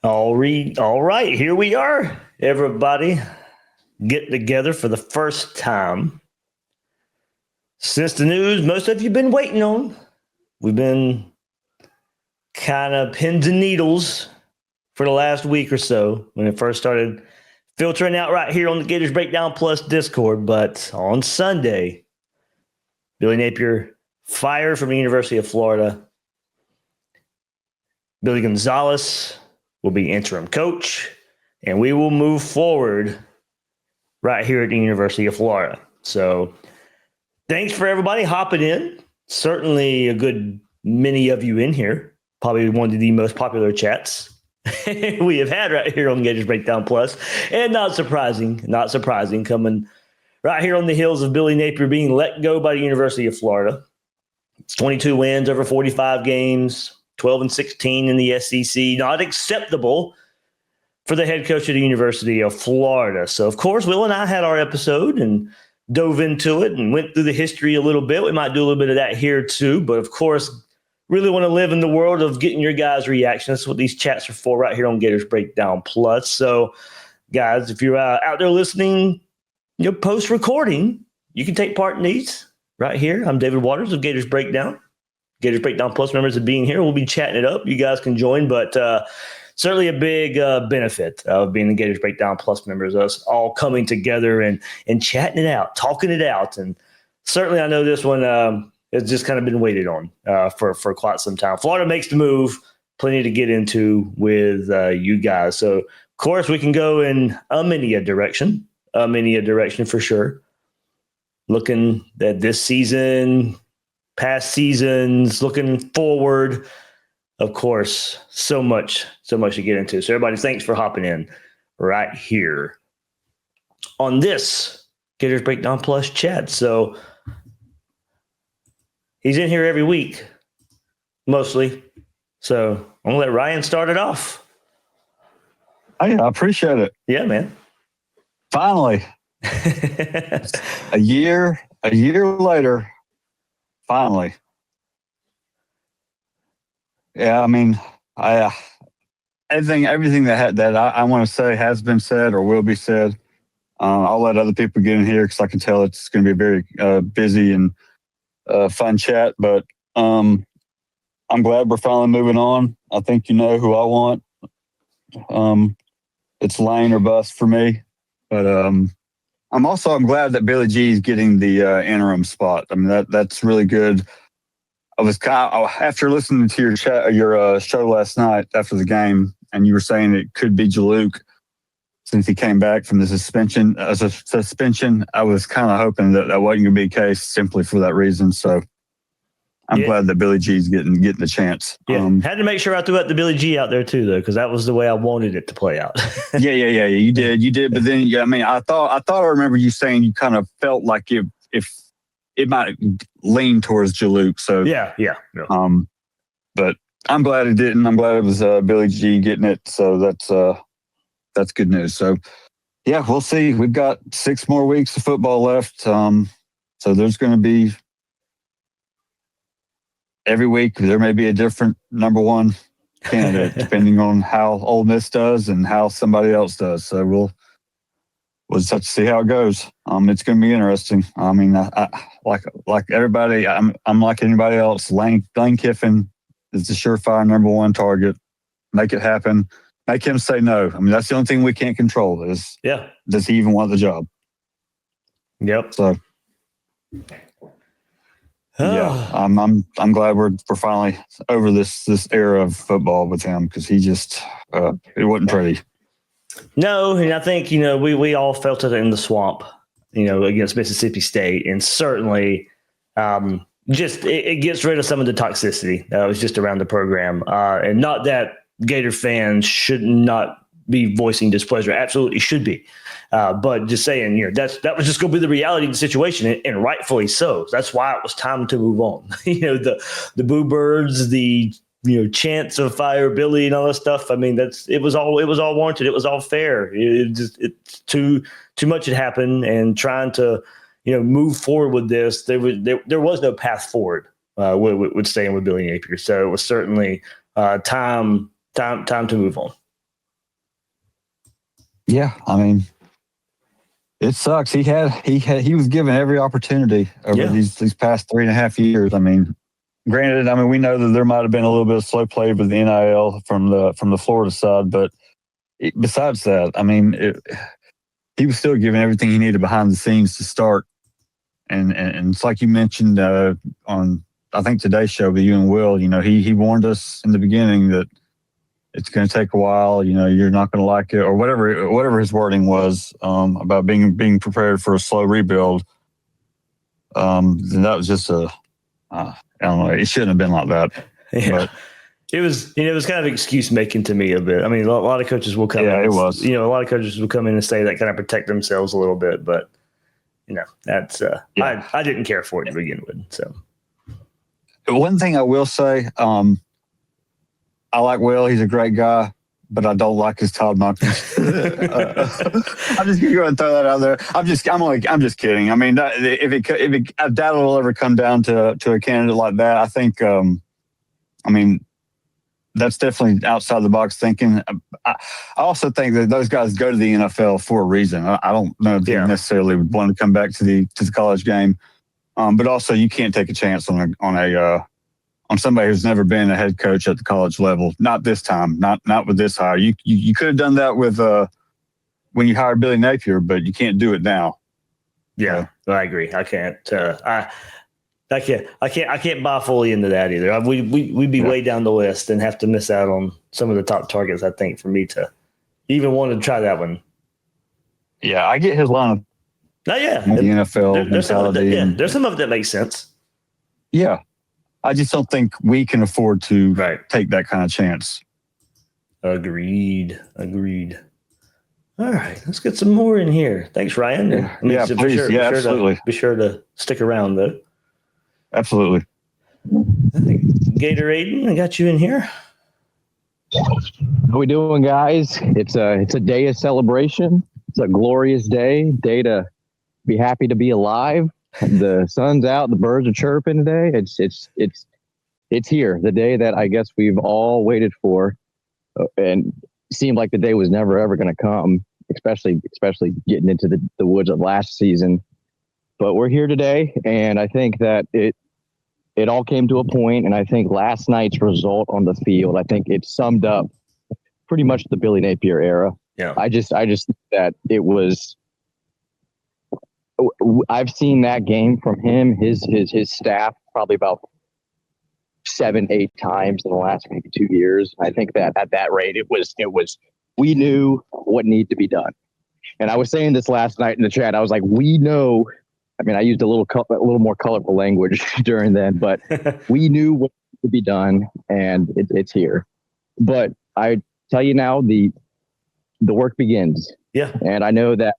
All right, here we are, everybody, getting together for the first time since the news most of you been waiting on. We've been kind of pins and needles for the last week or so when it first started filtering out right here on the Gators Breakdown Plus Discord. But on Sunday, Billy Napier fired from the University of Florida. Billy Gonzales will be interim coach, and we will move forward right here at the University of Florida. So thanks for everybody hopping in. Certainly a good many of you in here. Probably one of the most popular chats we have had right here on Gators Breakdown Plus. And not surprising, coming right here on the heels of Billy Napier being let go by the University of Florida. It's 22 wins over 45 games. 12-16 in the SEC, not acceptable for the head coach of the University of Florida. So, of course, Will and I had our episode and dove into it and went through the history a little bit. We might do a little bit of that here too. But, of course, really want to live in the world of getting your guys' reaction. That's what these chats are for right here on Gators Breakdown Plus. So, guys, if you're out there listening, post-recording, you can take part in these right here. I'm David Waters of Gators Breakdown. Gators Breakdown Plus members of being here. We'll be chatting it up. You guys can join, but certainly a big benefit of being the Gators Breakdown Plus members, us all coming together and chatting it out, talking it out. And certainly I know this one has just kind of been waited on for quite some time. Florida makes the move, plenty to get into with you guys. So, of course, we can go in many a direction for sure. Looking at this season, past seasons, looking forward, of course, so much to get into. So everybody, thanks for hopping in right here on this Gators Breakdown Plus chat. So he's in here every week, mostly. So I'm going to let Ryan start it off. Hey, I appreciate it. Yeah, man. Finally. a year later. Finally. Yeah, I mean, everything that I want to say has been said or will be said. I'll let other people get in here because I can tell it's going to be a very busy and fun chat. But I'm glad we're finally moving on. I think you know who I want. It's Lane or bust for me. But I'm glad that Billy G is getting the interim spot. I mean, that's really good. I was after listening to your show last night after the game, and you were saying it could be Jaluk since he came back from the suspension. I was kind of hoping that wasn't going to be the case simply for that reason. So I'm glad that Billy G is getting the chance. Yeah, had to make sure I threw out the Billy G out there too, though, because that was the way I wanted it to play out. Yeah. You did. But then, I mean, I thought I remember you saying you kind of felt like if it might lean towards Jaluk. So yeah. But I'm glad it didn't. I'm glad it was Billy G getting it. So that's good news. So yeah, we'll see. We've got 6 more weeks of football left. So there's going to be. Every week, there may be a different number one candidate, depending on how Ole Miss does and how somebody else does. So we'll just have to see how it goes. It's going to be interesting. I mean, I like everybody, I'm like anybody else. Lane Kiffin is the surefire number one target. Make it happen. Make him say no. I mean, that's the only thing we can't control is, does he even want the job? Yep. So. Yeah, I'm glad we're finally over this era of football with him because he just it wasn't pretty. No, and I think we all felt it in the swamp, against Mississippi State, and certainly just it gets rid of some of the toxicity that was just around the program, and not that Gator fans should not be voicing displeasure, absolutely should be. But just saying, that was just going to be the reality of the situation, and rightfully so. That's why it was time to move on. The boo birds, the chants of fire Billy and all that stuff. I mean, it was all warranted. It was all fair. It's too much had happened, and trying to move forward with this, there was no path forward with staying with Billy Napier. So it was certainly time to move on. Yeah, I mean, it sucks. He was given every opportunity over these past 3.5 years. I mean, granted, I mean, we know that there might have been a little bit of slow play with the NIL from the Florida side, but besides that, I mean, he was still given everything he needed behind the scenes to start. And it's like you mentioned on, I think, today's show with you and Will, you know, he warned us in the beginning that it's going to take a while, you know, you're not going to like it, or whatever his wording was about being prepared for a slow rebuild. And that was just I don't know, it shouldn't have been like that. Yeah. But it was kind of excuse making to me a bit. I mean, a lot of coaches will come in. It was. You know, a lot of coaches will come in and say that, kind of protect themselves a little bit, but you know, that's I didn't care for it to begin with. So one thing I will say, I like Will. He's a great guy, but I don't like his Todd Monken's. I'm just going to throw that out there. I'm just kidding. I mean, I doubt it'll ever come down to a candidate like that. I think, I mean, that's definitely outside the box thinking. I also think that those guys go to the NFL for a reason. I don't know if they necessarily would want to come back to the college game, but also you can't take a chance on somebody who's never been a head coach at the college level. Not this time. Not with this hire. You could have done that with when you hired Billy Napier, but you can't do it now. Yeah, I agree. I can't. I can't buy fully into that either. We'd be way down the list and have to miss out on some of the top targets, I think, for me to even want to try that one. Yeah, I get his line of the NFL mentality. There's some of it that makes sense. Yeah. I just don't think we can afford to take that kind of chance. Agreed. All right, let's get some more in here. Thanks, Ryan. Please. Absolutely. Be sure to stick around, though. Absolutely. I think Gator Aiden, I got you in here. How we doing, guys? It's a day of celebration. It's a glorious day to be happy to be alive. The sun's out, the birds are chirping today. It's here. The day that I guess we've all waited for, and seemed like the day was never ever going to come. Especially getting into the woods of last season. But we're here today, and I think that it all came to a point, and I think last night's result on the field, I think it summed up pretty much the Billy Napier era. Yeah. I just think that it was. I've seen that game from him, his staff, probably about 7-8 times in the last maybe 2 years. I think that at that rate, it was. We knew what needed to be done, and I was saying this last night in the chat. I was like, we know. I mean, I used a little more colorful language during then, but we knew what needed to be done, and it's here. But I tell you now, the work begins. Yeah, and I know that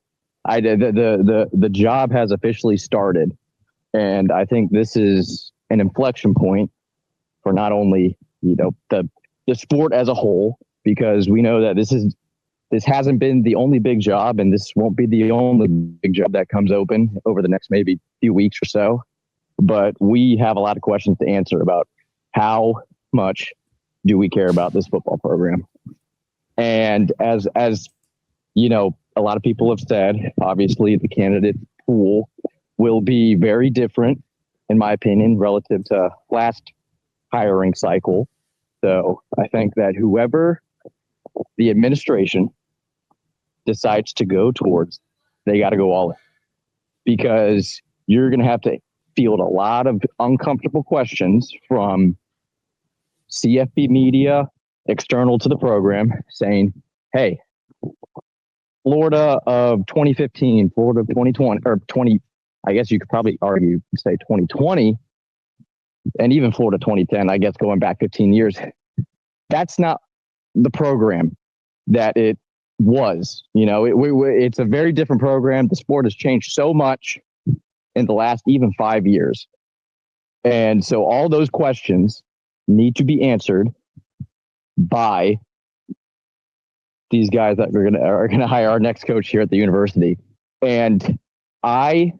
the job has officially started, and I think this is an inflection point for not only the sport as a whole, because we know that this hasn't been the only big job, and this won't be the only big job that comes open over the next maybe few weeks or so. But we have a lot of questions to answer about how much do we care about this football program. And as you know, a lot of people have said, obviously the candidate pool will be very different, in my opinion, relative to last hiring cycle. So I think that whoever the administration decides to go towards, they got to go all in, because you're going to have to field a lot of uncomfortable questions from CFB media, external to the program, saying, hey, Florida of 2015, Florida of 2020, or 20, I guess you could probably argue, say 2020, and even Florida 2010, I guess going back 15 years, that's not the program that it was. It's a very different program. The sport has changed so much in the last even 5 years. And so all those questions need to be answered by these guys that are gonna hire our next coach here at the university. And I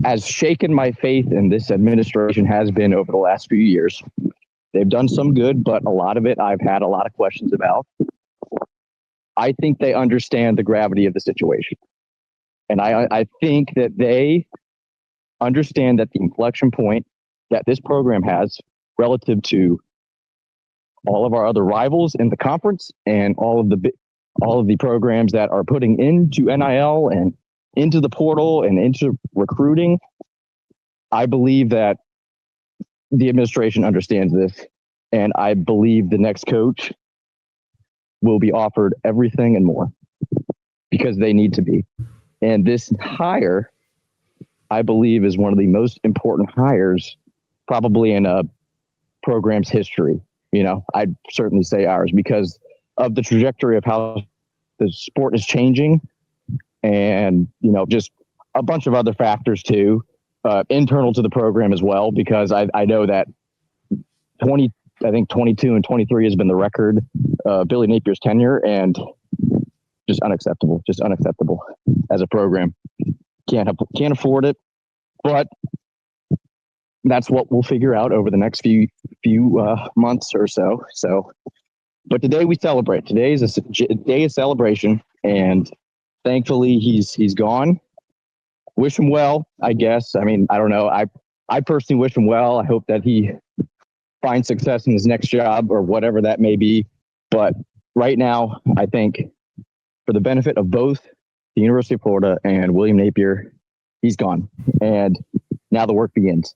as shaken my faith in this administration has been over the last few years. They've done some good, but a lot of it I've had a lot of questions about. I think they understand the gravity of the situation. And I think that they understand that the inflection point that this program has relative to all of our other rivals in the conference and all of the programs that are putting into NIL and into the portal and into recruiting. I believe that the administration understands this, and I believe the next coach will be offered everything and more because they need to be. And this hire, I believe, is one of the most important hires probably in a program's history. I'd certainly say ours because of the trajectory of how the sport is changing and, just a bunch of other factors too, internal to the program as well, because I know that 22 and 23 has been the record, Billy Napier's tenure, and just unacceptable as a program. Can't afford it, but that's what we'll figure out over the next few months or so. But today we celebrate. Today is a day of celebration, and thankfully he's gone. Wish him well, I guess. I mean, I don't know. I personally wish him well. I hope that he finds success in his next job or whatever that may be. But right now, I think for the benefit of both the University of Florida and William Napier, he's gone, and now the work begins.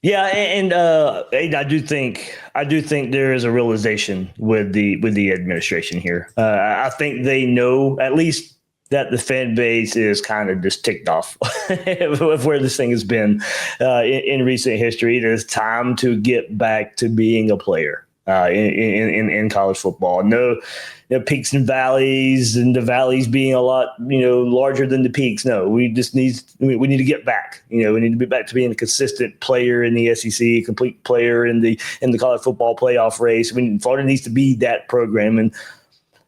Yeah, and I do think there is a realization with the administration here. I think they know at least that the fan base is kind of just ticked off of where this thing has been in recent history. It is time to get back to being a player in college football. No peaks and valleys, and the valleys being a lot larger than the peaks. No, we just need to get back. We need to be back to being a consistent player in the SEC, complete player in the college football playoff race. Florida needs to be that program. And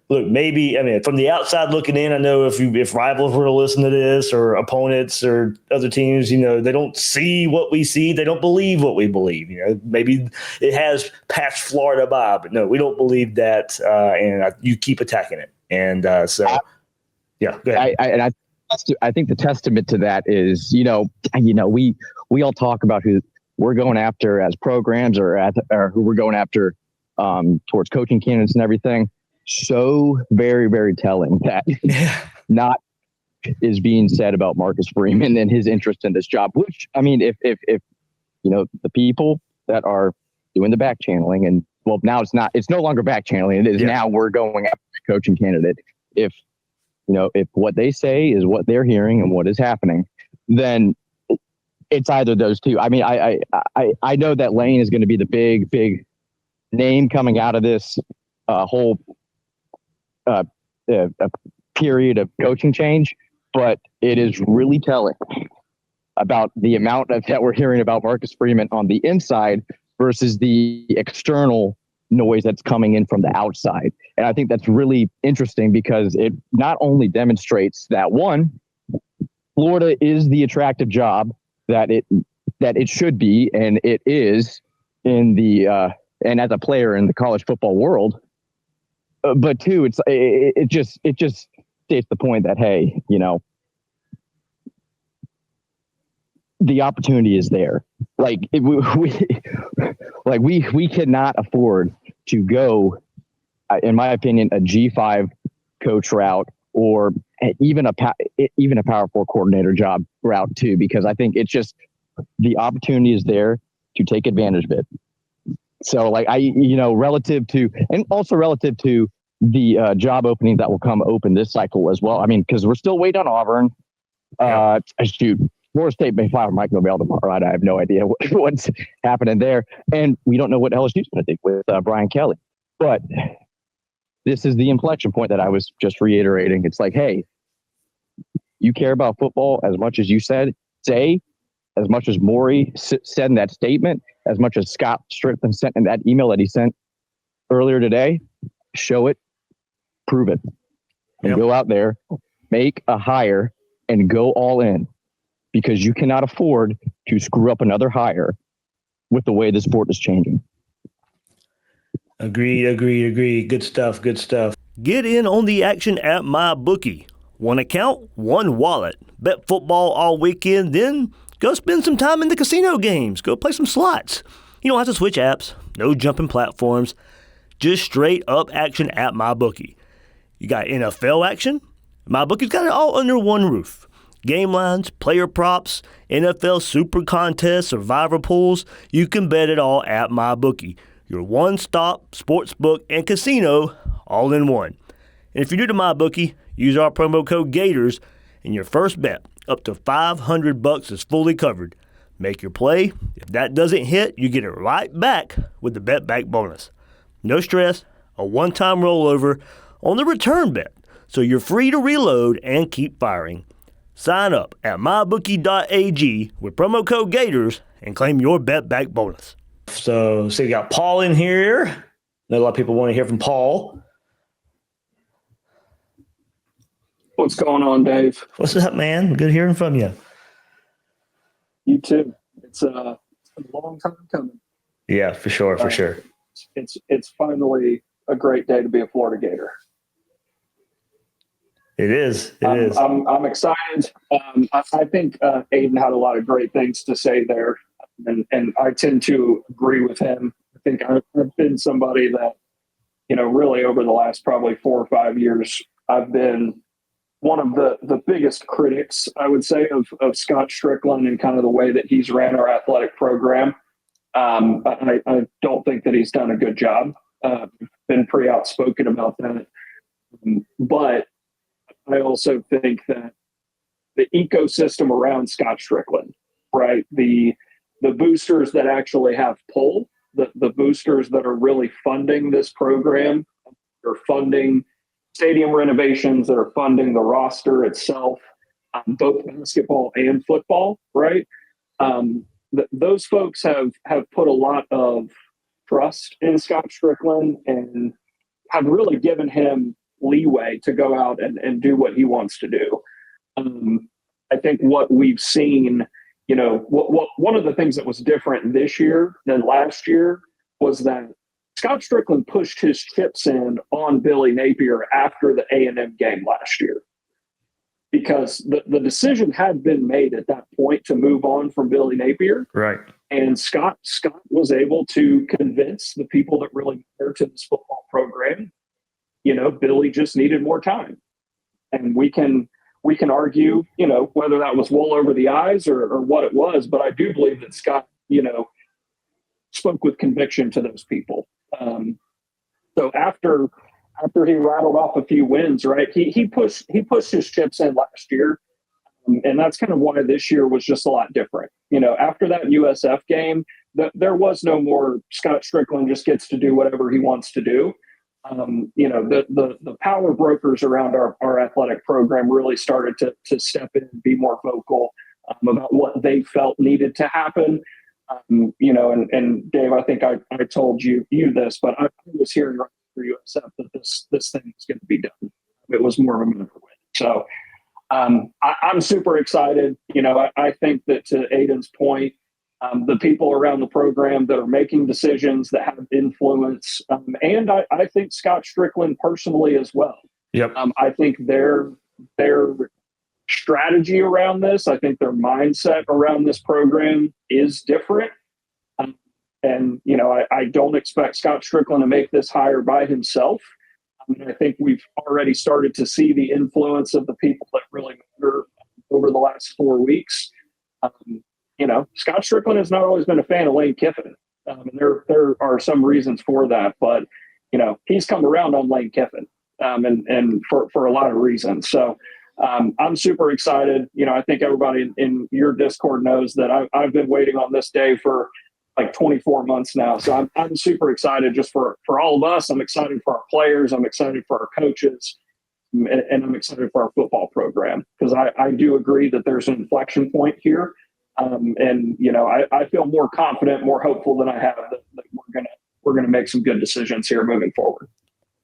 look, maybe, from the outside looking in, I know if rivals were to listen to this, or opponents or other teams, they don't see what we see. They don't believe what we believe. Maybe it has passed Florida by, but no, we don't believe that. And you keep attacking it. And yeah, go ahead. I think the testament to that is, we all talk about who we're going after as programs or who we're going after towards coaching candidates and everything. So very, very telling that not is being said about Marcus Freeman and his interest in this job, which, if the people that are doing the back channeling, and well, now it's no longer back channeling. It is now we're going after a coaching candidate. If what they say is what they're hearing and what is happening, then it's either those two. I know that Lane is going to be the big name coming out of this whole a period of coaching change, but it is really telling about the amount that we're hearing about Marcus Freeman on the inside versus the external noise that's coming in from the outside. And I think that's really interesting because it not only demonstrates that, one, Florida is the attractive job that it should be, and it is in the and as a player in the college football world. But two, it just states the point that, hey, the opportunity is there. Like we cannot afford to go, in my opinion, a G5 coach route or even a Power 4 coordinator job route too, because I think it's just the opportunity is there to take advantage of it. So relative to the job openings that will come open this cycle as well. Because we're still waiting on Auburn. Florida State may file Mike Nobel tomorrow. I have no idea what's happening there. And we don't know what LSU's going to do with Brian Kelly. But this is the inflection point that I was just reiterating. It's like, hey, you care about football as much as you say, as much as Maury said in that statement, as much as Scott Strickland sent in that email that he sent earlier today, show it, prove it, and go out there, make a hire, and go all in, because you cannot afford to screw up another hire with the way the sport is changing. Agreed. Good stuff. Get in on the action at MyBookie. One account, one wallet. Bet football all weekend, then go spend some time in the casino games. Go play some slots. You don't have to switch apps. No jumping platforms. Just straight up action at MyBookie. You got NFL action? MyBookie's got it all under one roof. Game lines, player props, NFL super contests, survivor pools. You can bet it all at MyBookie. Your one-stop sportsbook and casino all in one. And if you're new to MyBookie, use our promo code Gators and your first bet up to $500 is fully covered. Make your play. If that doesn't hit, you get it right back with the bet back bonus. No stress, a one-time rollover on the return bet, so you're free to reload and keep firing. Sign up at mybookie.ag with promo code Gators and claim your bet back bonus. So we got Paul in here. I know a lot of people want to hear from Paul. What's going on, Dave? What's up, man? Good hearing from you. You too. It's been a long time coming. Yeah, for sure. It's finally a great day to be a Florida Gator. It is. I'm excited. I think Aiden had a lot of great things to say there, and I tend to agree with him. I think I've been somebody that, really over the last probably 4 or 5 years, I've been one of the biggest critics, I would say, of Scott Strickland and kind of the way that he's ran our athletic program. I don't think that he's done a good job. Been pretty outspoken about that. But I also think that the ecosystem around Scott Strickland, right? The boosters that actually have pull, the boosters that are really funding this program, are funding stadium renovations, that are funding the roster itself, both basketball and football, right? Those folks have put a lot of trust in Scott Strickland and have really given him leeway to go out and do what he wants to do. I think what we've seen, one of the things that was different this year than last year was that Scott Strickland pushed his chips in on Billy Napier after the A&M game last year, because the decision had been made at that point to move on from Billy Napier. Right. And Scott was able to convince the people that really matter to this football program, Billy just needed more time. And we can argue, whether that was wool over the eyes or what it was, but I do believe that Scott, spoke with conviction to those people. So after he rattled off a few wins, right, he pushed his chips in last year. And that's kind of why this year was just a lot different. After that USF game, there was no more Scott Strickland just gets to do whatever he wants to do. The power brokers around our athletic program really started to step in and be more vocal about what they felt needed to happen. And Dave, I think I told you this, but I was hearing right after USF that this thing is going to be done. It was more of a minute win. So I'm super excited. I think that, to Aiden's point, the people around the program that are making decisions that have influence, and I think Scott Strickland personally as well. Yep. I think their strategy around this, I think their mindset around this program is different. And I don't expect Scott Strickland to make this hire by himself. I think we've already started to see the influence of the people that really matter over the last 4 weeks. Scott Strickland has not always been a fan of Lane Kiffin. And there are some reasons for that, but he's come around on Lane Kiffin, and for a lot of reasons. So I'm super excited. I think everybody in your Discord knows that I've been waiting on this day for like 24 months now. So I'm super excited just for all of us. I'm excited for our players. I'm excited for our coaches, and I'm excited for our football program, because I do agree that there's an inflection point here. I feel more confident, more hopeful than I have that we're gonna make some good decisions here moving forward.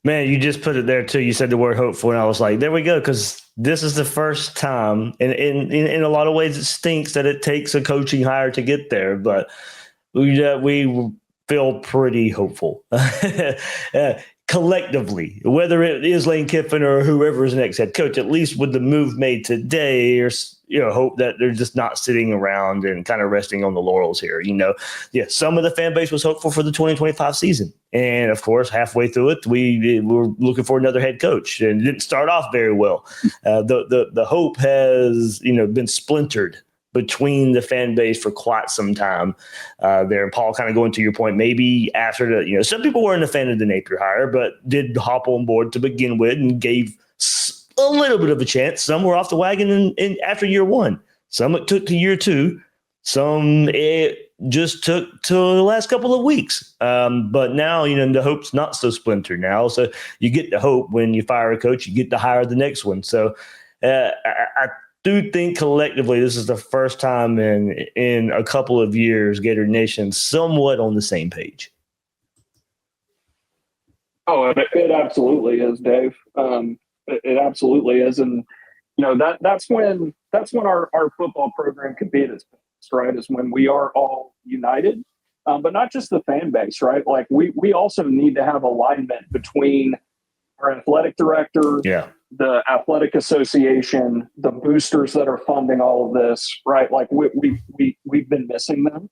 Man, you just put it there too. You said the word hopeful, and I was like, there we go, because this is the first time, and in a lot of ways it stinks that it takes a coaching hire to get there, but we feel pretty hopeful. Collectively, whether it is Lane Kiffin or whoever is next head coach, at least with the move made today, or hope that they're just not sitting around and kind of resting on the laurels here. Some of the fan base was hopeful for the 2025 season, and of course, halfway through it, we were looking for another head coach, and it didn't start off very well. The hope has been splintered between the fan base for quite some time there. And Paul, kind of going to your point, maybe after some people weren't a fan of the Napier hire, but did hop on board to begin with and gave a little bit of a chance. Some were off the wagon in after year one. Some it took to year two. Some it just took to the last couple of weeks. But now, the hope's not so splintered now. So you get the hope when you fire a coach, you get to hire the next one. So I do think collectively this is the first time in a couple of years Gator Nation somewhat on the same page. Oh, it absolutely is, Dave. It absolutely is, and that's when our football program can be at its best, right? Is when we are all united, but not just the fan base, right? Like we also need to have alignment between our athletic director, the athletic association, the boosters that are funding all of this, right? Like we've been missing them,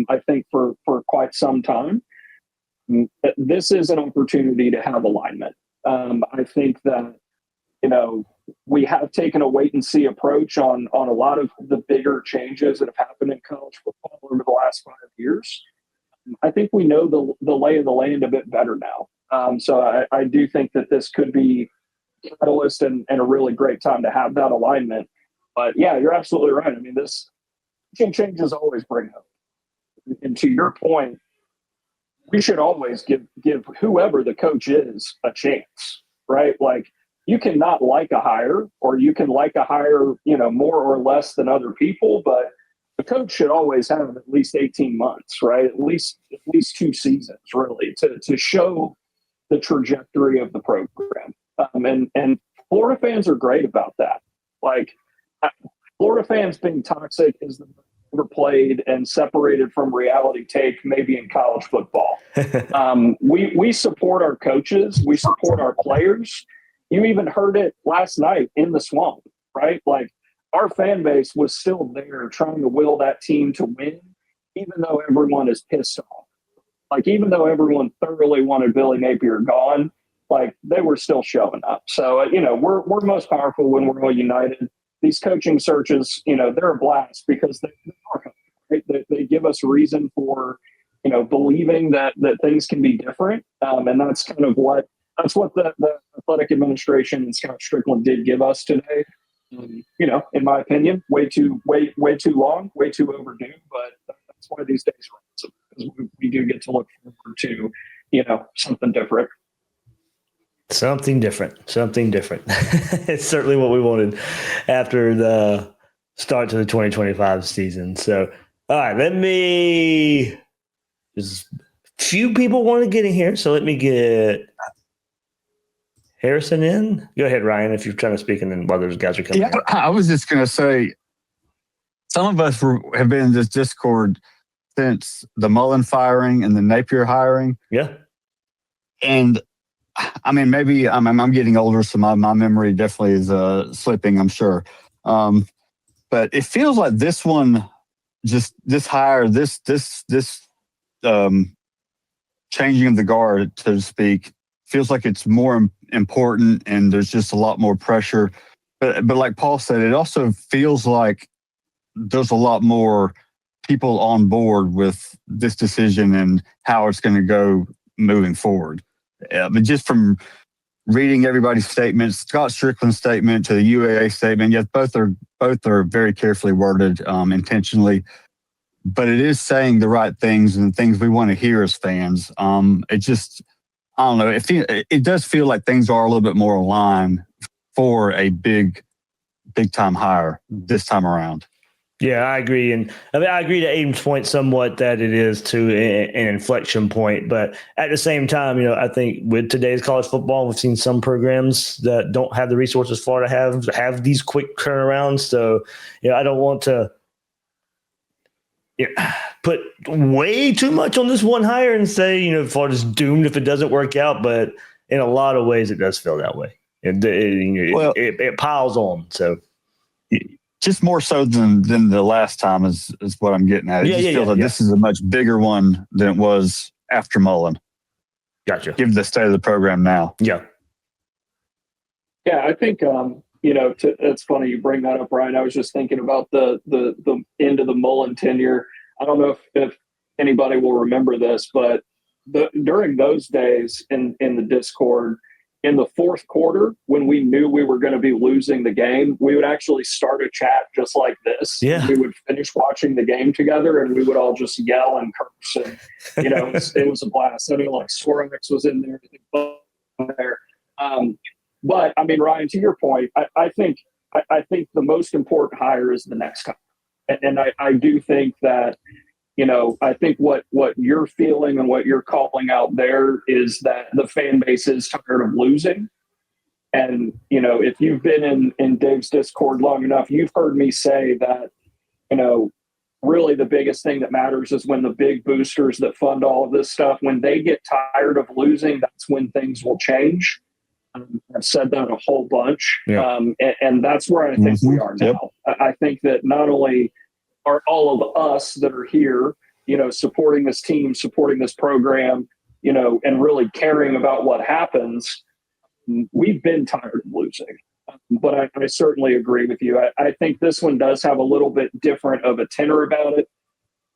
I think, for quite some time. This is an opportunity to have alignment. I think that, we have taken a wait and see approach on a lot of the bigger changes that have happened in college football over the last 5 years. I think we know the lay of the land a bit better now. So I do think that this could be a catalyst and a really great time to have that alignment. But yeah, you're absolutely right. I mean, this changes always bring hope. And to your point, we should always give whoever the coach is a chance, right? Like, you can not like a hire, or you can like a hire, more or less than other people, but the coach should always have at least 18 months, right? At least 2 seasons, really, to show the trajectory of the program. And Florida fans are great about that. Like, Florida fans being toxic is the overplayed and separated from reality take maybe in college football. We support our coaches. We support our players. You even heard it last night in the Swamp, right? Like, our fan base was still there trying to will that team to win, even though everyone is pissed off. Like, even though everyone thoroughly wanted Billy Napier gone, like, they were still showing up. So, we're most powerful when we're all united. These coaching searches, they're a blast because they are, right? They give us reason for, believing that things can be different. And that's kind of what the athletic administration and Scott Strickland did give us today. In my opinion, way too long, way too overdue. But that's why these days are awesome, because we do get to look forward to, something different. Something different. It's certainly what we wanted after the start to the 2025 season. So, all right, there's a few people want to get in here. So let me get Harrison in. Go ahead, Ryan, if you're trying to speak, and then while those guys are coming in. I was just going to say, some of us have been in this Discord since the Mullen firing and the Napier hiring. Yeah. And I mean, maybe I'm getting older, so my memory definitely is slipping, I'm sure. But it feels like this one, just this hire, this changing of the guard, so to speak, feels like it's more important, and there's just a lot more pressure. But like Paul said, it also feels like there's a lot more people on board with this decision and how it's going to go moving forward. But just from reading everybody's statements, Scott Strickland's statement to the UAA statement, yes, both are very carefully worded, intentionally, but it is saying the right things and the things we want to hear as fans. It just, I don't know, it does feel like things are a little bit more aligned for a big time hire this time around. Yeah, I agree. And I agree to Aiden's point somewhat that it is to an inflection point. But at the same time, I think with today's college football, we've seen some programs that don't have the resources Florida have these quick turnarounds. So, I don't want to, put way too much on this one hire and say, Florida's doomed if it doesn't work out. But in a lot of ways, it does feel that way. It piles on. So just more so than the last time is what I'm getting at. I just feel that this is a much bigger one than it was after Mullen. Gotcha. Give the state of the program now. Yeah. Yeah, I think it's funny you bring that up, Ryan. I was just thinking about the end of the Mullen tenure. I don't know if anybody will remember this, but during those days in the Discord, in the fourth quarter, when we knew we were going to be losing the game, we would actually start a chat just like this. Yeah. We would finish watching the game together, and we would all just yell and curse. And, it was a blast. I mean, like Swarmix was in there. But, I mean, Ryan, to your point, I think the most important hire is the next hire. And I do think that, I think what you're feeling and what you're calling out there is that the fan base is tired of losing. And, if you've been in Dave's Discord long enough, you've heard me say that, really the biggest thing that matters is when the big boosters that fund all of this stuff, when they get tired of losing, that's when things will change. I've said that a whole bunch. Yeah. And that's where I think we are now. Yep. I think that not only are all of us that are here, supporting this team, supporting this program, and really caring about what happens, we've been tired of losing. But I certainly agree with you. I think this one does have a little bit different of a tenor about it.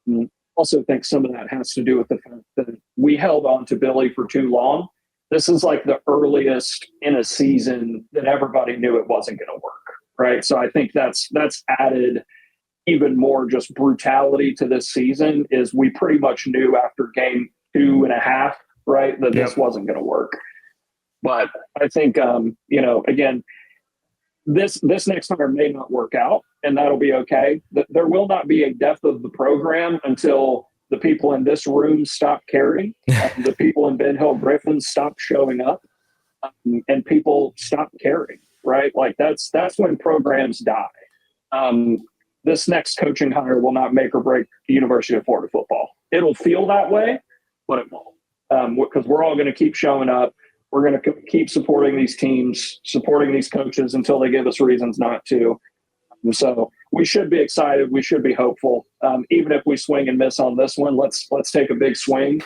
I also think some of that has to do with the fact that we held on to Billy for too long. This is like the earliest in a season that everybody knew it wasn't going to work, right? So I think that's added even more just brutality to this season. Is we pretty much knew after game 2.5, right, that this wasn't going to work. But I think, again, this next hire may not work out, and that'll be okay. There will not be a death of the program until the people in this room stop caring, the people in Ben Hill Griffin stop showing up, and people stop caring, right? Like that's when programs die. This next coaching hire will not make or break the University of Florida football. It'll feel that way, but it won't, because we're all going to keep showing up. We're going to keep supporting these teams, supporting these coaches until they give us reasons not to. So we should be excited. We should be hopeful. Even if we swing and miss on this one, let's take a big swing.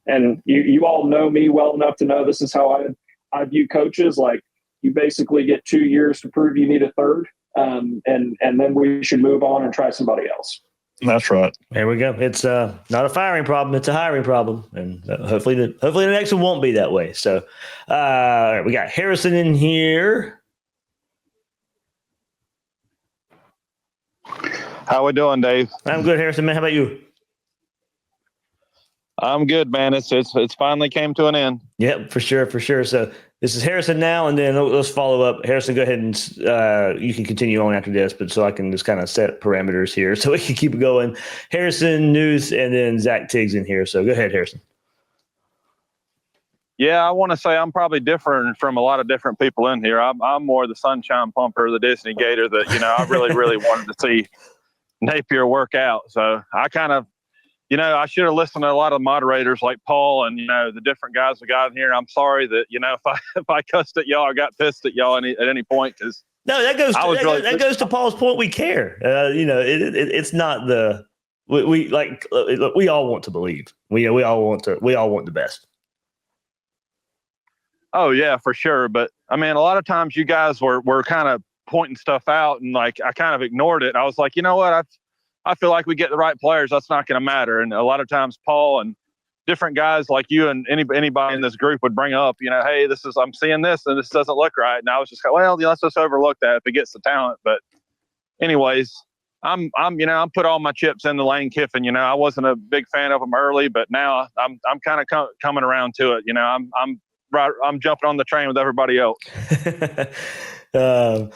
And you all know me well enough to know this is how I view coaches. Like, you basically get 2 years to prove you need a third, and then we should move on and try somebody else. That's right. There we go. It's not a firing problem; it's a hiring problem, and hopefully the next one won't be that way. So, we got Harrison in here. How we doing, Dave? I'm good, Harrison, man. How about you? I'm good, man. It's finally came to an end. Yep, for sure. So this is Harrison now, and then let's follow up. Harrison, go ahead and you can continue on after this, but so I can just kind of set parameters here so we can keep it going. Harrison, Nuth, and then Zach Tiggs in here. So go ahead, Harrison. Yeah, I want to say I'm probably different from a lot of different people in here. I'm more the sunshine pumper, the Disney Gator that, I really, really wanted to see Napier work out. So I kind of, I should have listened to a lot of moderators like Paul and, the different guys that got in here. I'm sorry that, if I cussed at y'all or got pissed at y'all at any point, because no, that goes to Paul's point. We care. It's not the we all want to believe. We all want the best. Oh yeah, for sure. But I mean, a lot of times you guys were kind of pointing stuff out, and like I kind of ignored it. I was like, you know what? I feel like we get the right players. That's not going to matter. And a lot of times Paul and different guys like you and anybody in this group would bring up, hey, I'm seeing this and this doesn't look right. And I was just like, well, let's just overlook that if it gets the talent. But anyways, I'm put all my chips in the Lane Kiffin. I wasn't a big fan of him early, but now I'm kind of coming around to it. I'm jumping on the train with everybody else. It's going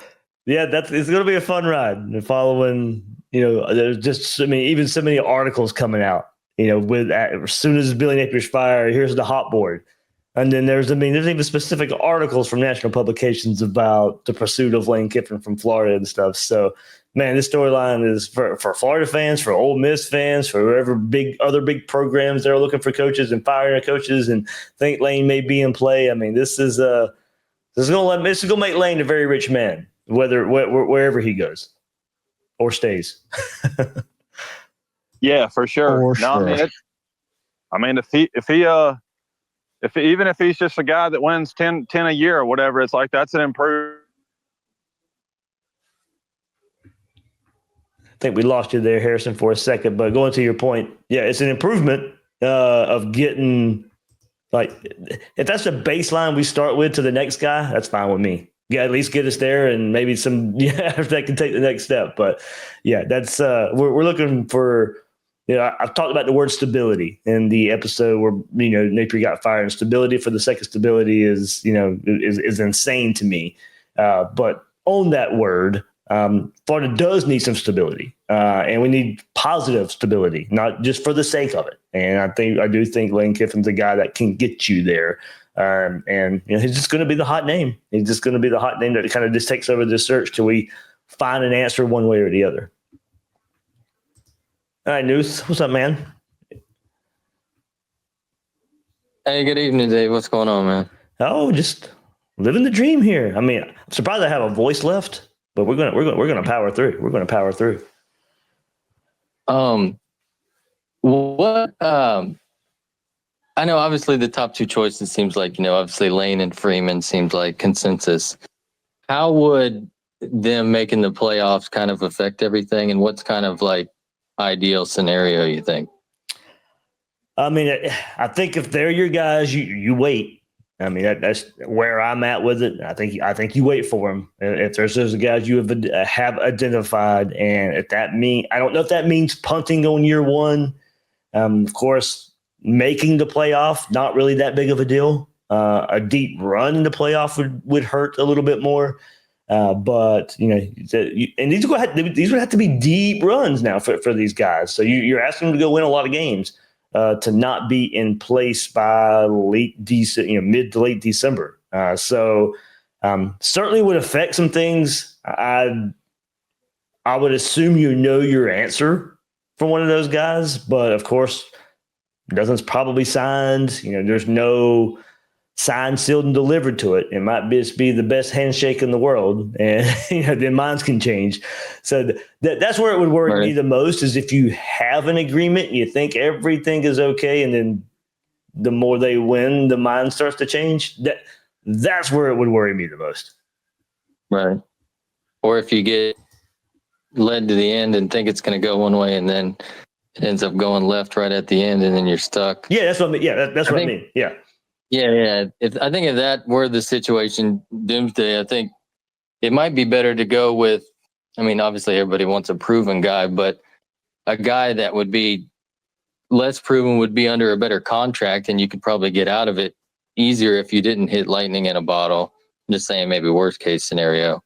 to be a fun ride. Following, there's just, even so many articles coming out, as soon as Billy Napier's fired, here's the hot board. And then there's even specific articles from national publications about the pursuit of Lane Kiffin from Florida and stuff. So, man, this storyline is for Florida fans, for Ole Miss fans, for whoever other big programs that are looking for coaches and firing coaches and think Lane may be in play. I mean, this is going to make Lane a very rich man, wherever he goes or stays. Yeah, for sure. For No, sure. I mean, even if he's just a guy that wins 10 a year or whatever, it's like that's an improvement. I think we lost you there, Harrison, for a second, but going to your point, yeah, it's an improvement of getting, like, if that's the baseline we start with to the next guy, that's fine with me. Yeah, at least get us there, and maybe if they can take the next step. But yeah, that's we're looking for. I've talked about the word stability in the episode where Napier got fired, and stability for the sake of stability is insane to me. But on that word, Florida does need some stability, and we need positive stability, not just for the sake of it. And I do think Lane Kiffin's a guy that can get you there. And he's just going to be the hot name. He's just going to be the hot name that kind of just takes over the search till we find an answer one way or the other. All right, Noose, what's up, man? Hey, good evening, Dave. What's going on, man? Oh, just living the dream here. I mean, I'm surprised I have a voice left, but we're gonna power through. We're gonna power through. What? I know, obviously, the top two choices seems like obviously Lane and Freeman seems like consensus. How would them making the playoffs kind of affect everything, and what's kind of like ideal scenario you think? I mean, I think if they're your guys, you wait. I mean, that's where I'm at with it. I think you wait for them. If there's those guys you have identified, and if that I don't know if that means punting on year one. Of course, making the playoff, not really that big of a deal. A deep run in the playoff would hurt a little bit more. But and these would have to be deep runs now for these guys. So you're asking them to go win a lot of games to not be in place by mid to late December. So certainly would affect some things. I would assume your answer for one of those guys, but of course, Dustin's probably signed. There's no signed, sealed, and delivered to it. It might just be the best handshake in the world, and then minds can change. So that's where it would worry me the most, is if you have an agreement and you think everything is okay, and then the more they win, the mind starts to change. That's where it would worry me the most. Right. Or if you get led to the end and think it's going to go one way, and then it ends up going left right at the end, and then you're stuck. Yeah, that's what I mean. Yeah, that's what I mean. Yeah. Yeah. I think if that were the situation, doomsday, I think it might be better to go with, I mean, obviously everybody wants a proven guy, but a guy that would be less proven would be under a better contract, and you could probably get out of it easier if you didn't hit lightning in a bottle. I'm just saying, maybe worst case scenario.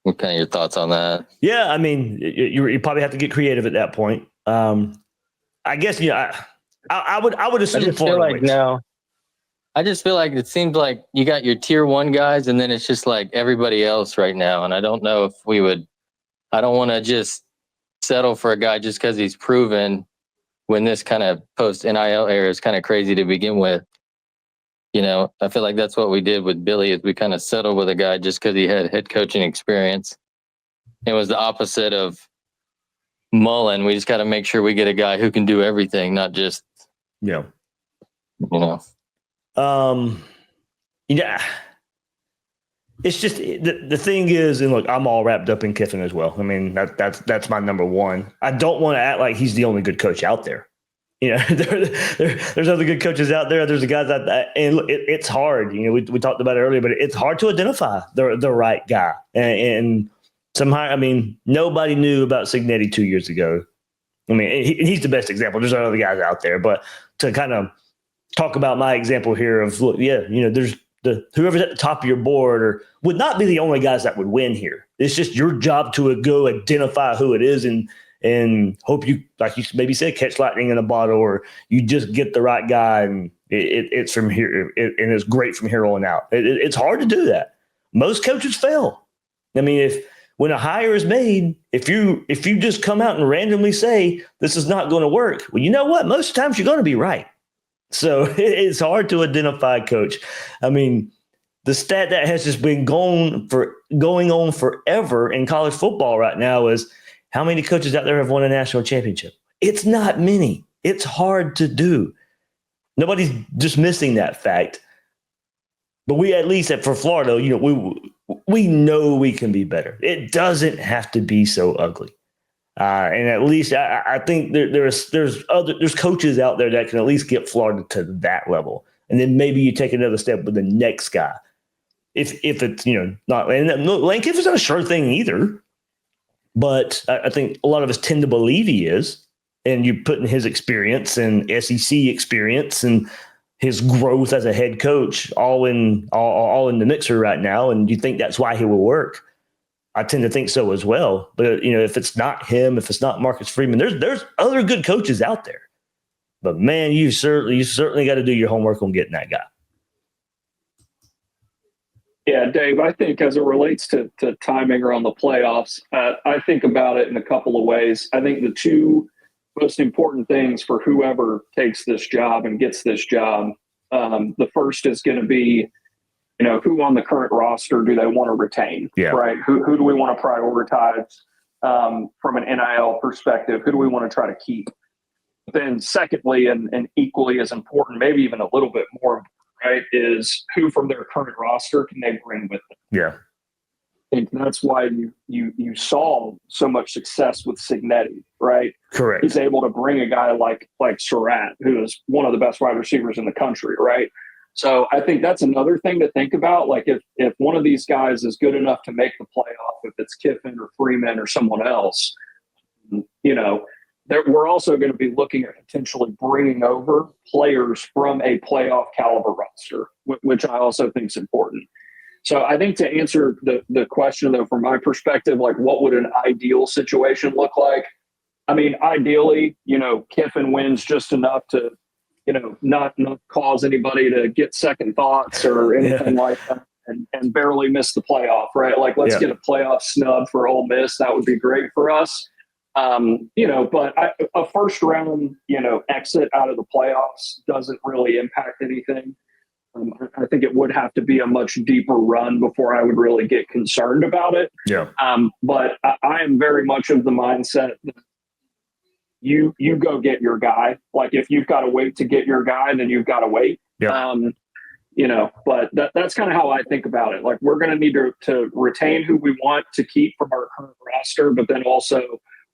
What kind of your thoughts on that? Yeah, I mean, you probably have to get creative at that point. I guess I would assume. I just feel like it seems like you got your tier one guys, and then it's just like everybody else right now. And I don't know if we would. I don't want to just settle for a guy just because he's proven, when this kind of post NIL era is kind of crazy to begin with. I feel like that's what we did with Billy, is we kind of settled with a guy just because he had head coaching experience. It was the opposite of Mullen. We just got to make sure we get a guy who can do everything, not just, Yeah. It's just the thing is, and look, I'm all wrapped up in Kiffin as well. I mean, that's my number one. I don't want to act like he's the only good coach out there. There's other good coaches out there. There's the guys and look, it's hard. We talked about it earlier, but it's hard to identify the right guy. And somehow, I mean, nobody knew about Signetti 2 years ago. I mean, he's the best example. There's other guys out there, but to kind of talk about my example here of, look, there's whoever's at the top of your board or would not be the only guys that would win here. It's just your job to go identify who it is and hope you, like you maybe said, catch lightning in a bottle, or you just get the right guy and it's from here and it's great from here on out. It's hard to do that. Most coaches fail. I mean, if when a hire is made, if you just come out and randomly say this is not going to work, well, you know what? Most times you're going to be right. So it's hard to identify a coach. I mean, the stat that has just been going on forever in college football right now is how many coaches out there have won a national championship? It's not many. It's hard to do. Nobody's dismissing that fact. But we, at least for Florida, we know we can be better. It doesn't have to be so ugly. And at least I think there's coaches out there that can at least get Florida to that level. And then maybe you take another step with the next guy. If it's, not, and Lane Kiffin's not a sure thing either. But I think a lot of us tend to believe he is. And you put in his experience and SEC experience and his growth as a head coach all in the mixer right now. And you think that's why he will work. I tend to think so as well. But, if it's not him, if it's not Marcus Freeman, there's other good coaches out there. But, man, you certainly got to do your homework on getting that guy. Yeah, Dave, I think as it relates to timing around the playoffs, I think about it in a couple of ways. I think the two most important things for whoever takes this job and gets this job, the first is going to be, who on the current roster do they want to retain, right? Who do we want to prioritize from an NIL perspective? Who do we want to try to keep? Then secondly, and equally as important, maybe even a little bit more, right, is who from their current roster can they bring with them? Yeah. And that's why you saw so much success with Signetti, right? Correct. He's able to bring a guy like Surratt, who is one of the best wide receivers in the country, right? So I think that's another thing to think about. Like if one of these guys is good enough to make the playoff, if it's Kiffin or Freeman or someone else, we're also going to be looking at potentially bringing over players from a playoff caliber roster, which I also think is important. So I think to answer the question, though, from my perspective, like what would an ideal situation look like? I mean, ideally, Kiffin wins just enough to, not cause anybody to get second thoughts or anything like that and barely miss the playoff, right? Like, let's get a playoff snub for Ole Miss. That would be great for us. But a first round, exit out of the playoffs doesn't really impact anything. I think it would have to be a much deeper run before I would really get concerned about it. Yeah. But I am very much of the mindset that you go get your guy. Like if you've got to wait to get your guy, then you've got to wait. Yeah. But that's kind of how I think about it. Like we're going to need to retain who we want to keep from our current roster, but then also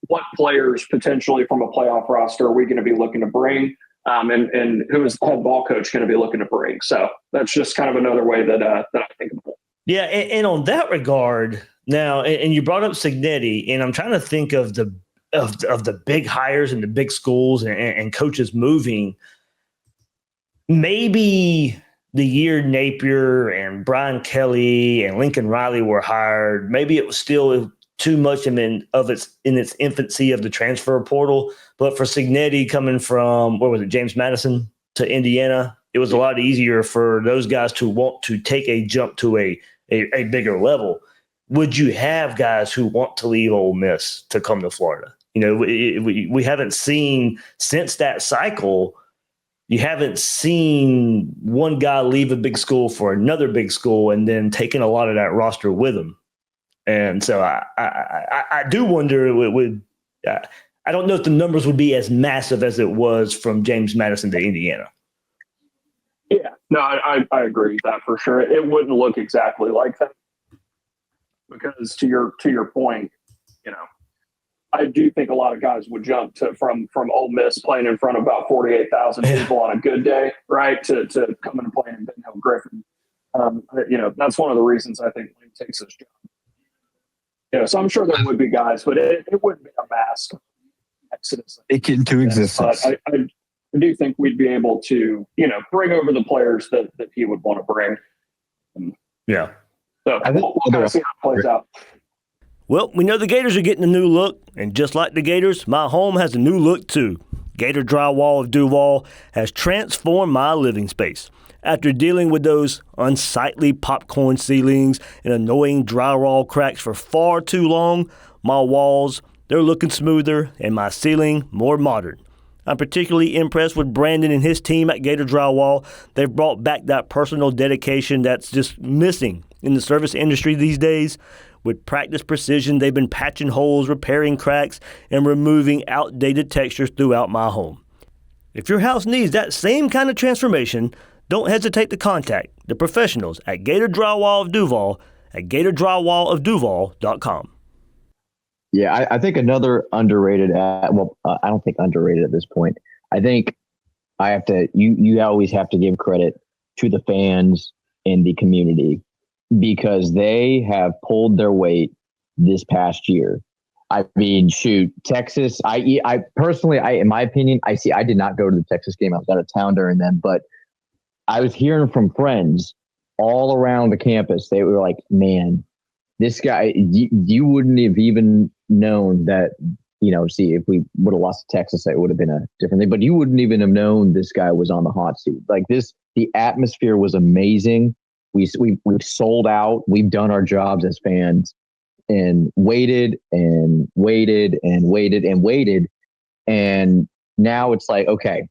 what players potentially from a playoff roster are we going to be looking to bring? And who is the head ball coach going to be looking to bring? So that's just kind of another way that I think about it. Yeah, and on that regard, now, and you brought up Signetti, and I'm trying to think of the big hires and the big schools and coaches moving. Maybe the year Napier and Brian Kelly and Lincoln Riley were hired, maybe it was still too much in its infancy of the transfer portal. But for Signetti coming from, James Madison to Indiana, it was a lot easier for those guys to want to take a jump to a bigger level. Would you have guys who want to leave Ole Miss to come to Florida? We haven't seen since that cycle. You haven't seen one guy leave a big school for another big school and then taking a lot of that roster with him. And so I do wonder I don't know if the numbers would be as massive as it was from James Madison to Indiana. Yeah, no, I agree with that for sure. It wouldn't look exactly like that because to your point, I do think a lot of guys would jump from Ole Miss playing in front of about 48,000 people on a good day, right, to come in and play in Ben Hill Griffin. That's one of the reasons I think Lane takes this job. So I'm sure there would be guys, but it wouldn't be a mass exodus. It get into existence. But I do think we'd be able to, bring over the players that he would want to bring. Yeah. So we'll kind of see how it plays out. Well, we know the Gators are getting a new look, and just like the Gators, my home has a new look too. Gator Drywall of Duval has transformed my living space. After dealing with those unsightly popcorn ceilings and annoying drywall cracks for far too long, my walls, they're looking smoother and my ceiling more modern. I'm particularly impressed with Brandon and his team at Gator Drywall. They've brought back that personal dedication that's just missing in the service industry these days. With practice precision, they've been patching holes, repairing cracks, and removing outdated textures throughout my home. If your house needs that same kind of transformation, don't hesitate to contact the professionals at Gator Drywall of Duval at gatordrywallofduval.com. Yeah, I think another underrated, I don't think underrated at this point. I think I have to, you always have to give credit to the fans and the community because they have pulled their weight this past year. I mean, shoot, Texas, I personally, in my opinion, I did not go to the Texas game. I was out of town during then, but I was hearing from friends all around the campus. They were like, man, this guy, you wouldn't have even known that, if we would have lost to Texas, it would have been a different thing, but you wouldn't even have known this guy was on the hot seat. Like the atmosphere was amazing. We've sold out. We've done our jobs as fans and waited and waited and waited and waited. And now it's like, okay,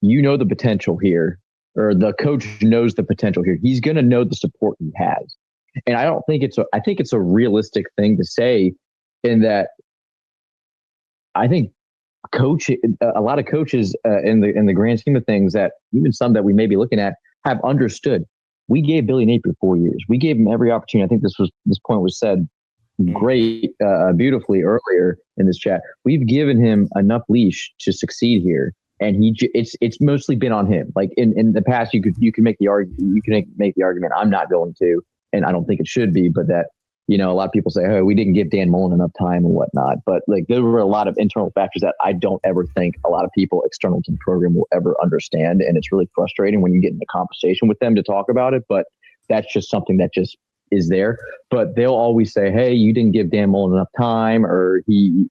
the potential here, or the coach knows the potential here. He's going to know the support he has. And I think it's a realistic thing to say in that I think a lot of coaches in the grand scheme of things, that even some that we may be looking at, have understood. We gave Billy Napier 4 years. We gave him every opportunity. I think this point was said beautifully earlier in this chat. We've given him enough leash to succeed here, and it's mostly been on him. Like in the past, you could make the argument. I'm not going to, and I don't think it should be, but that a lot of people say, "Oh, we didn't give Dan Mullen enough time and whatnot." But like there were a lot of internal factors that I don't ever think a lot of people external to the program will ever understand, and it's really frustrating when you get into conversation with them to talk about it. But that's just something that just is there. But they'll always say, "Hey, you didn't give Dan Mullen enough time, or you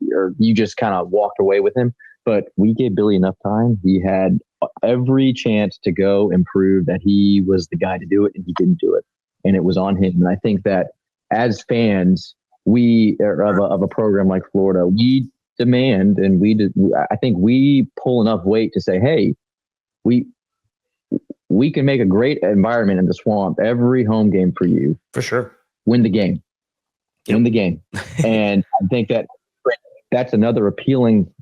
just kind of walked away with him." But we gave Billy enough time. He had every chance to go and prove that he was the guy to do it, and he didn't do it, and it was on him. And I think that as fans, we of a program like Florida, we demand, and I think we pull enough weight to say, hey, we can make a great environment in the Swamp every home game for you. For sure. Win the game. Yep. Win the game. And I think that's another appealing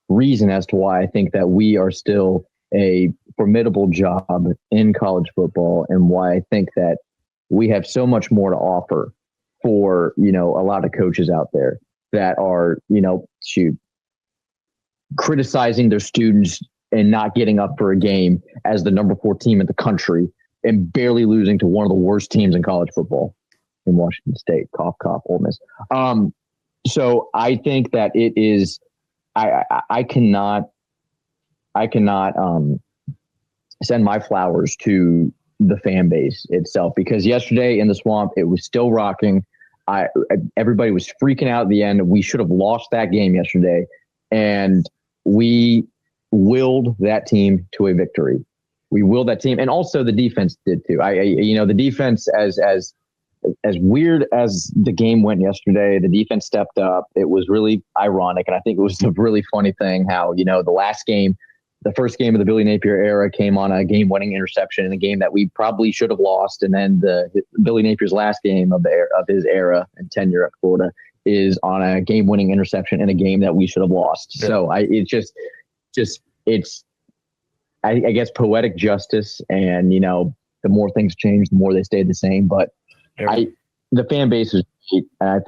reason as to why I think that we are still a formidable job in college football, and why I think that we have so much more to offer for, a lot of coaches out there that are, criticizing their students and not getting up for a game as the number 4 team in the country and barely losing to one of the worst teams in college football in Washington State, cough, Ole Miss. So I think that it is, I cannot send my flowers to the fan base itself, because yesterday in the Swamp, it was still rocking. Everybody was freaking out at the end. We should have lost that game yesterday, and we willed that team to a victory. We willed that team, and also the defense did too. The defense, as weird as the game went yesterday, the defense stepped up. It was really ironic, and I think it was a really funny thing how the first game of the Billy Napier era came on a game-winning interception in a game that we probably should have lost, and then Billy Napier's last game of his era and tenure at Florida is on a game-winning interception in a game that we should have lost. Yeah. So I guess poetic justice, and the more things change, the more they stay the same. But the fan base is great, and I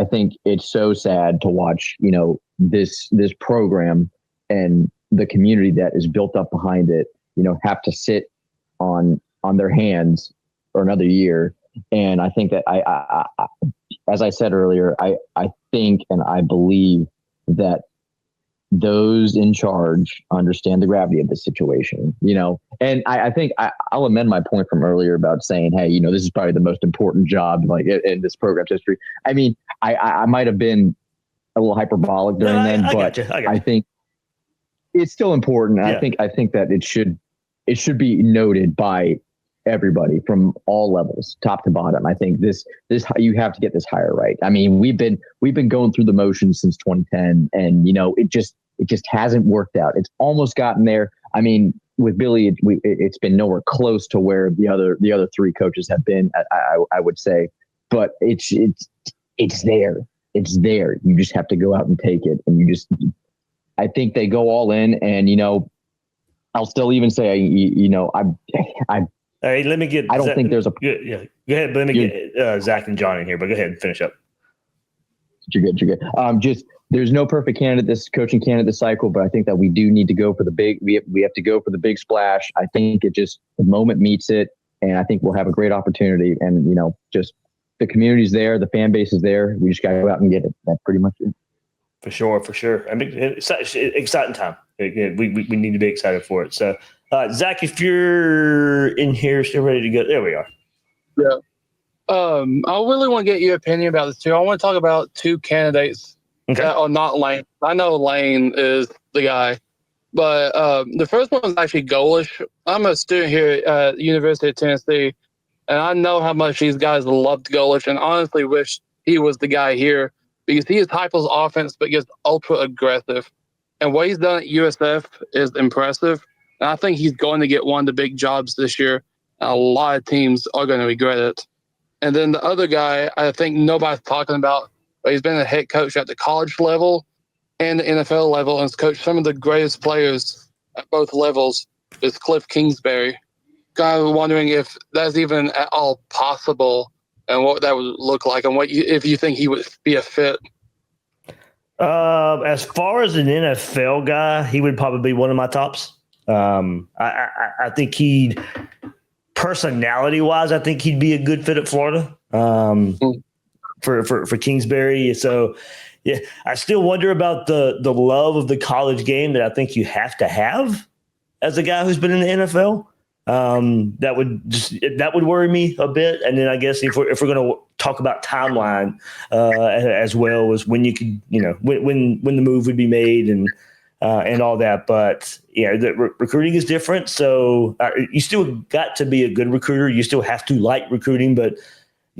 think it's so sad to watch this program and the community that is built up behind it, have to sit on their hands for another year. And I think that I as I said earlier, I think and I believe that those in charge understand the gravity of the situation, and I think I'll amend my point from earlier about saying, hey, this is probably the most important job like in this program's history. I mean, I might have been a little hyperbolic during then, but I think it's still important. Yeah. I think that it should it should be noted by everybody from all levels, top to bottom. I think this you have to get this hire right. I mean, we've been going through the motions since 2010, and it just hasn't worked out. It's almost gotten there. I mean, with Billy, it's been nowhere close to where the other three coaches have been. I would say, but it's there. It's there. You just have to go out and take it. And I think they go all in, and I'll still even say, All right, let me get. I don't think there's a. Yeah, go ahead. But let me get Zach and John in here. But go ahead and finish up. You're good. Just there's no perfect coaching candidate this cycle, but I think that we do need to go for the big. We have to go for the big splash. I think the moment meets it, and I think we'll have a great opportunity. And just the community's there, the fan base is there. We just got to go out and get it. That's pretty much it. For sure. I mean, it's exciting time. We need to be excited for it. So. Zach, if you're in here, still ready to go. There we are. Yeah. I really want to get your opinion about this too. I want to talk about two candidates that are not Lane. I know Lane is the guy, but the first one is actually Golish. I'm a student here at the University of Tennessee, and I know how much these guys loved Golish, and honestly wish he was the guy here because he is Heupel's offense, but gets ultra aggressive. And what he's done at USF is impressive. And I think he's going to get one of the big jobs this year. A lot of teams are going to regret it. And then the other guy, I think nobody's talking about, but he's been a head coach at the college level and the NFL level, and has coached some of the greatest players at both levels, is Cliff Kingsbury. Kind of wondering if that's even at all possible and what that would look like, and if you think he would be a fit. As far as an NFL guy, he would probably be one of my tops. I think personality-wise, I think he'd be a good fit at Florida for Kingsbury. So, yeah, I still wonder about the love of the college game that I think you have to have as a guy who's been in the NFL. That would worry me a bit. And then I guess if we're going to talk about timeline as well as when you could, when the move would be made and all that. But the recruiting is different. So you still got to be a good recruiter. You still have to like recruiting, but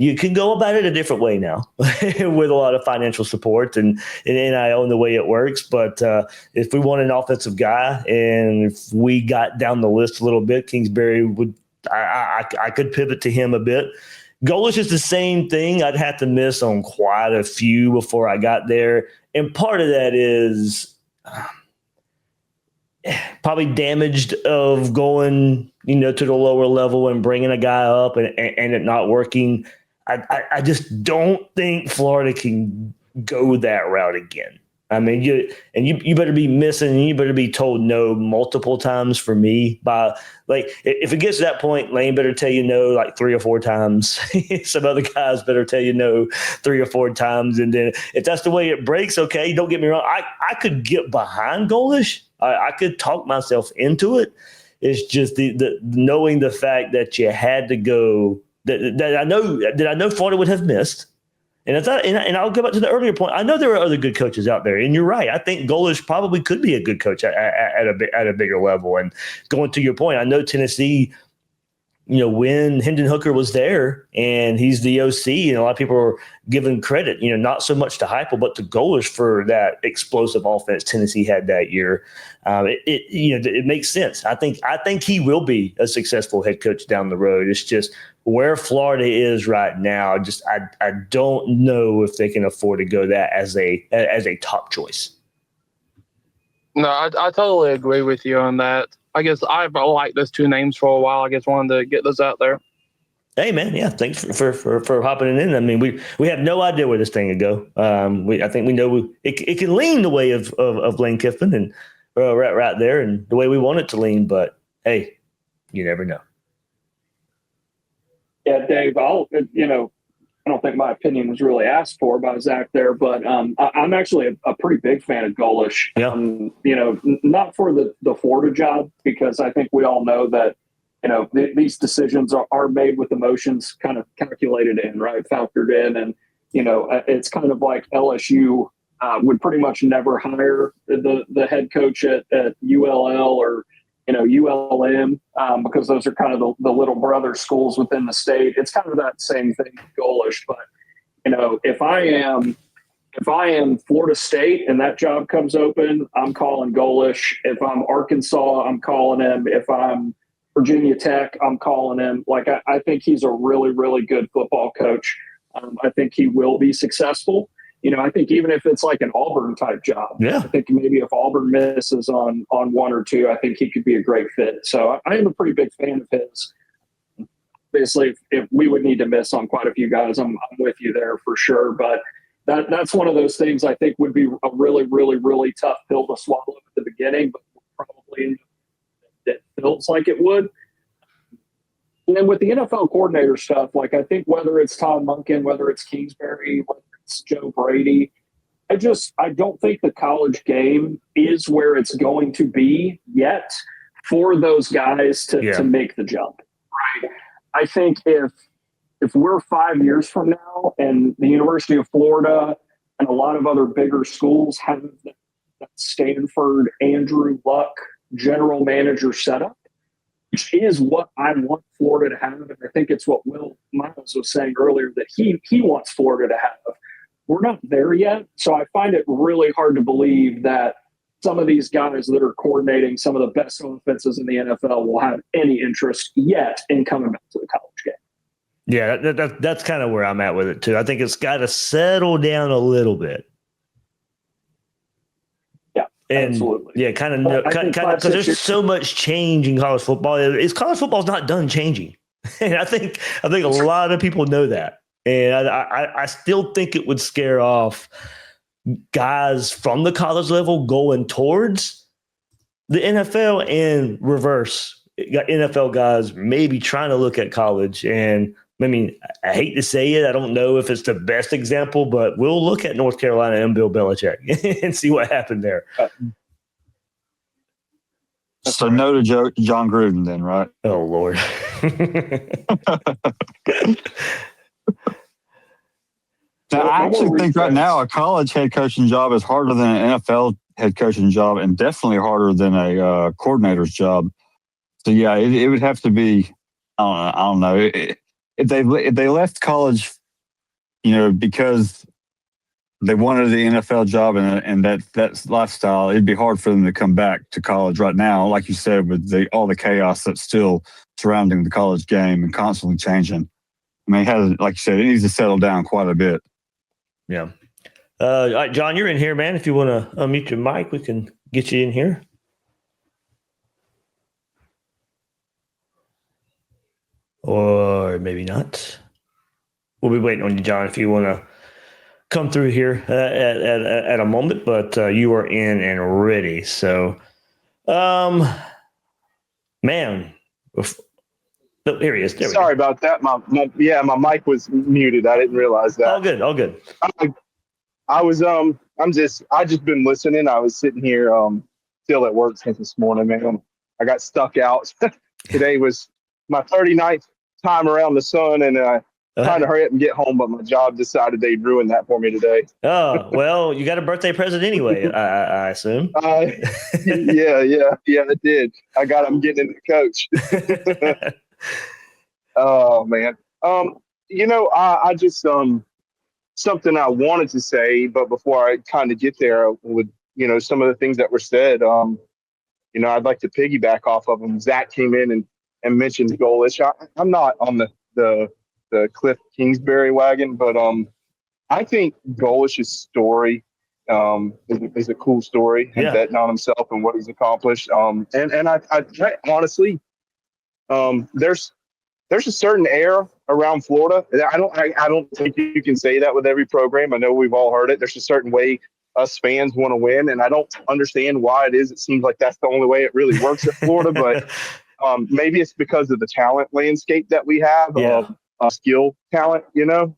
you can go about it a different way now with a lot of financial support and NIL and the way it works. But if we want an offensive guy, and if we got down the list a little bit, Kingsbury I could pivot to him a bit. Golish is the same thing. I'd have to miss on quite a few before I got there. And part of that is probably damaged of going, to the lower level and bringing a guy up and it not working. I just don't think Florida can go that route again. I mean, you better be missing, and you better be told no multiple times for me. If it gets to that point, Lane better tell you no like 3 or 4 times. Some other guys better tell you no 3 or 4 times. And then if that's the way it breaks, okay, don't get me wrong. I could get behind Golish. I could talk myself into it. It's just the knowing the fact that you had to go that I know Florida would have missed. And I'll go back to the earlier point. I know there are other good coaches out there, and you're right. I think Golish probably could be a good coach at a bigger level. And going to your point, I know Tennessee, when Hendon Hooker was there and he's the OC, and a lot of people are giving credit, not so much to Heupel, but to Golish for that explosive offense Tennessee had that year. It makes sense. I think he will be a successful head coach down the road. It's just where Florida is right now. I don't know if they can afford to go that as a top choice. No, I totally agree with you on that. I guess I've liked those 2 names for a while. I just wanted to get those out there. Hey man, yeah, thanks for hopping in. I mean, we have no idea where this thing would go. I think we know it can lean the way of Lane Kiffin and right there, and the way we want it to lean. But hey, you never know. Yeah, Dave, I don't think my opinion was really asked for by Zach there, but I'm actually a pretty big fan of Golish. Yeah. Not for the Florida job, because I think we all know that, these decisions are made with emotions kind of calculated in, right, factored in. And, it's kind of like LSU would pretty much never hire the head coach at ULL or, ULM, because those are kind of the little brother schools within the state. It's kind of that same thing with Golish. But, if I am Florida State and that job comes open, I'm calling Golish. If I'm Arkansas, I'm calling him. If I'm Virginia Tech, I'm calling him. Like, I think he's a really, really good football coach. I think he will be successful. I think even if it's like an Auburn type job, I think maybe if Auburn misses on one or two, I think he could be a great fit. So I am a pretty big fan of his. Obviously, if we would need to miss on quite a few guys, I'm with you there for sure. But that's one of those things I think would be a really, really, really tough pill to swallow at the beginning, but probably it feels like it would. And then with the NFL coordinator stuff, like I think whether it's Todd Monken, whether it's Kingsbury, whether it's Joe Brady, I don't think the college game is where it's going to be yet for those guys to make the jump. Right. I think if we're 5 years from now and the University of Florida and a lot of other bigger schools have that Stanford, Andrew Luck general manager setup, which is what I want Florida to have. And I think it's what Will Miles was saying earlier that he wants Florida to have. We're not there yet. So I find it really hard to believe that some of these guys that are coordinating some of the best offenses in the NFL will have any interest yet in coming back to the college game. Yeah, that's kind of where I'm at with it, too. I think it's got to settle down a little bit. And absolutely. Yeah, kind of because there's so much change in college football. College football's not done changing, and I think a lot of people know that. And I still think it would scare off guys from the college level going towards the NFL and reverse. NFL guys maybe trying to look at college. And I mean, I hate to say it. I don't know if it's the best example, but we'll look at North Carolina and Bill Belichick and see what happened there. So no to John Gruden then, right? Oh, Lord. Now, I actually think right now a college head coaching job is harder than an NFL head coaching job and definitely harder than a coordinator's job. So, yeah, it would have to be, I don't know. If they left college, because they wanted the NFL job and that lifestyle, it'd be hard for them to come back to college right now, like you said, with all the chaos that's still surrounding the college game and constantly changing. I mean, like you said, it needs to settle down quite a bit. Yeah. All right, John, you're in here, man. If you want to unmute your mic, we can get you in here. Or maybe not. We'll be waiting on you, John, if you want to come through here at a moment, but you are in and ready. So, man, here he is. Sorry about that. My mic was muted. I didn't realize that. All good. I just been listening. I was sitting here still at work since this morning, man. I got stuck out. Today was my 39th time around the sun, and trying to hurry up and get home, but my job decided they'd ruin that for me today. Oh, well, you got a birthday present anyway, I assume. Yeah, it did. I'm getting into coach. Oh, man. I just something I wanted to say, but before I kind of get there with, some of the things that were said, I'd like to piggyback off of them. Zach came in and mentioned Golish. I'm not on the Cliff Kingsbury wagon, but I think Golish's story is a cool story, and betting on himself and what he's accomplished. And I honestly, there's a certain air around Florida. I don't think you can say that with every program. I know we've all heard it. There's a certain way us fans want to win, and I don't understand why it is. It seems like that's the only way it really works at Florida, but maybe it's because of the talent landscape that we have. Skill talent,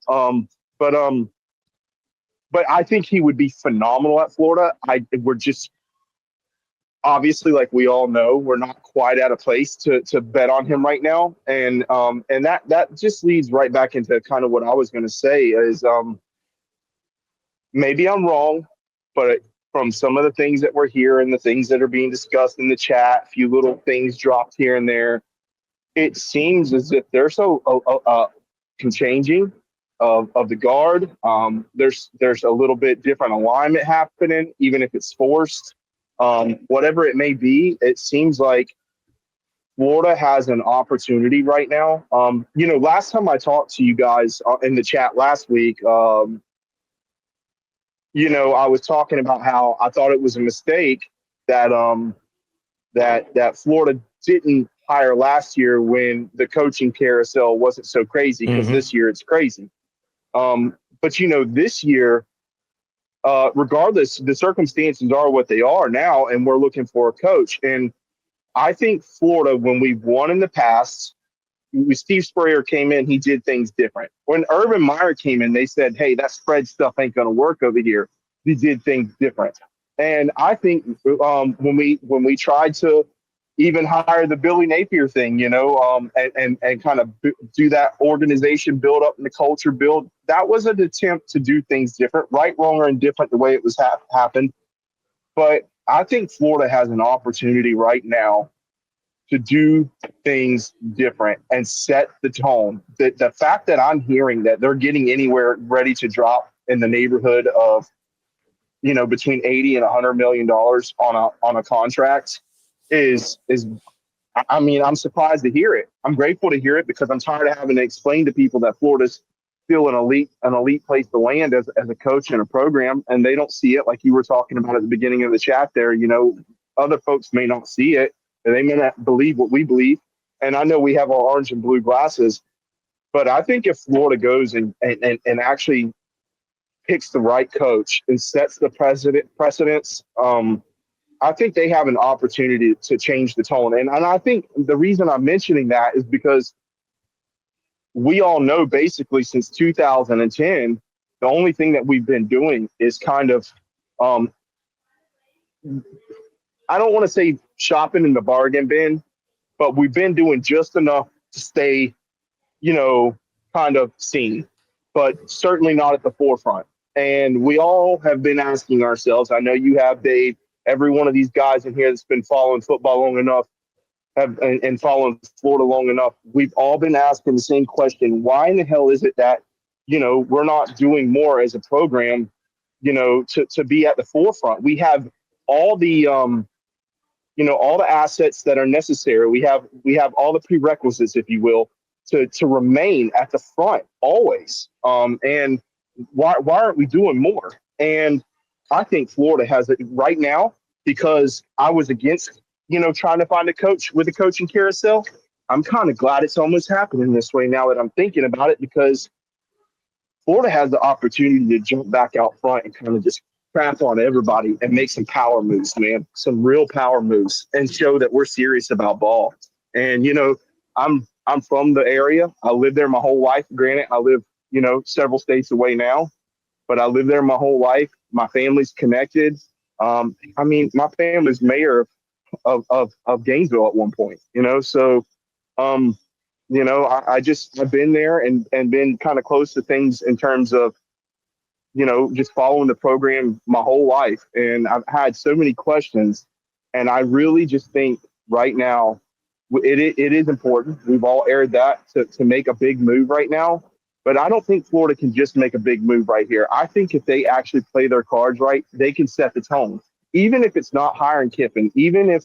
but I think he would be phenomenal at Florida. We're just obviously, like we all know, we're not quite at a place to bet on him right now, and that just leads right back into kind of what I was going to say is maybe I'm wrong, but from some of the things that we're hearing, the things that are being discussed in the chat, a few little things dropped here and there, it seems as if there's changing of the guard. There's a little bit different alignment happening, even if it's forced. Whatever it may be, it seems like Florida has an opportunity right now. Last time I talked to you guys in the chat last week, I was talking about how I thought it was a mistake that that Florida didn't hire last year when the coaching carousel wasn't so crazy, because this year it's crazy. But this year, regardless, the circumstances are what they are now, and we're looking for a coach. And I think Florida, when we've won in the past, when Steve Spurrier came in, he did things different. When Urban Meyer came in, they said, hey, that spread stuff ain't going to work over here. He did things different. And I think when we tried to even hire the Billy Napier thing, and kind of do that organization build up and the culture build, that was an attempt to do things different, right, wrong, or indifferent the way it was happened. But I think Florida has an opportunity right now to do things different and set the tone. The fact that I'm hearing that they're getting anywhere ready to drop in the neighborhood of, between $80 and $100 million on a contract is I'm surprised to hear it. I'm grateful to hear it, because I'm tired of having to explain to people that Florida's still an elite place to land as a coach and a program, and they don't see it, like you were talking about at the beginning of the chat there. Other folks may not see it, and they may not believe what we believe. And I know we have our orange and blue glasses, but I think if Florida goes and actually picks the right coach and sets the precedents, I think they have an opportunity to change the tone. And I think the reason I'm mentioning that is because we all know basically since 2010, the only thing that we've been doing is kind of, I don't want to say shopping in the bargain bin, but we've been doing just enough to stay, kind of seen, but certainly not at the forefront. And we all have been asking ourselves, I know you have, Dave, every one of these guys in here that's been following football long enough and following Florida long enough, we've all been asking the same question. Why in the hell is it that, we're not doing more as a program, to be at the forefront? We have all the, all the assets that are necessary. We have all the prerequisites, if you will, to remain at the front always. And why aren't we doing more? And I think Florida has it right now, because I was against, trying to find a coach with a coaching carousel. I'm kind of glad it's almost happening this way now that I'm thinking about it, because Florida has the opportunity to jump back out front and kind of just crap on everybody and make some power moves, man, some real power moves, and show that we're serious about ball. And, I'm from the area. I lived there my whole life. Granted, I live, several states away now, but I lived there my whole life. My family's connected. My family's mayor of Gainesville at one point, so, I've been there and been kind of close to things in terms of, just following the program my whole life. And I've had so many questions, and I really just think right now it is important. We've all aired that to make a big move right now. But I don't think Florida can just make a big move right here. I think if they actually play their cards right, they can set the tone. Even if it's not hiring Kiffin, even if,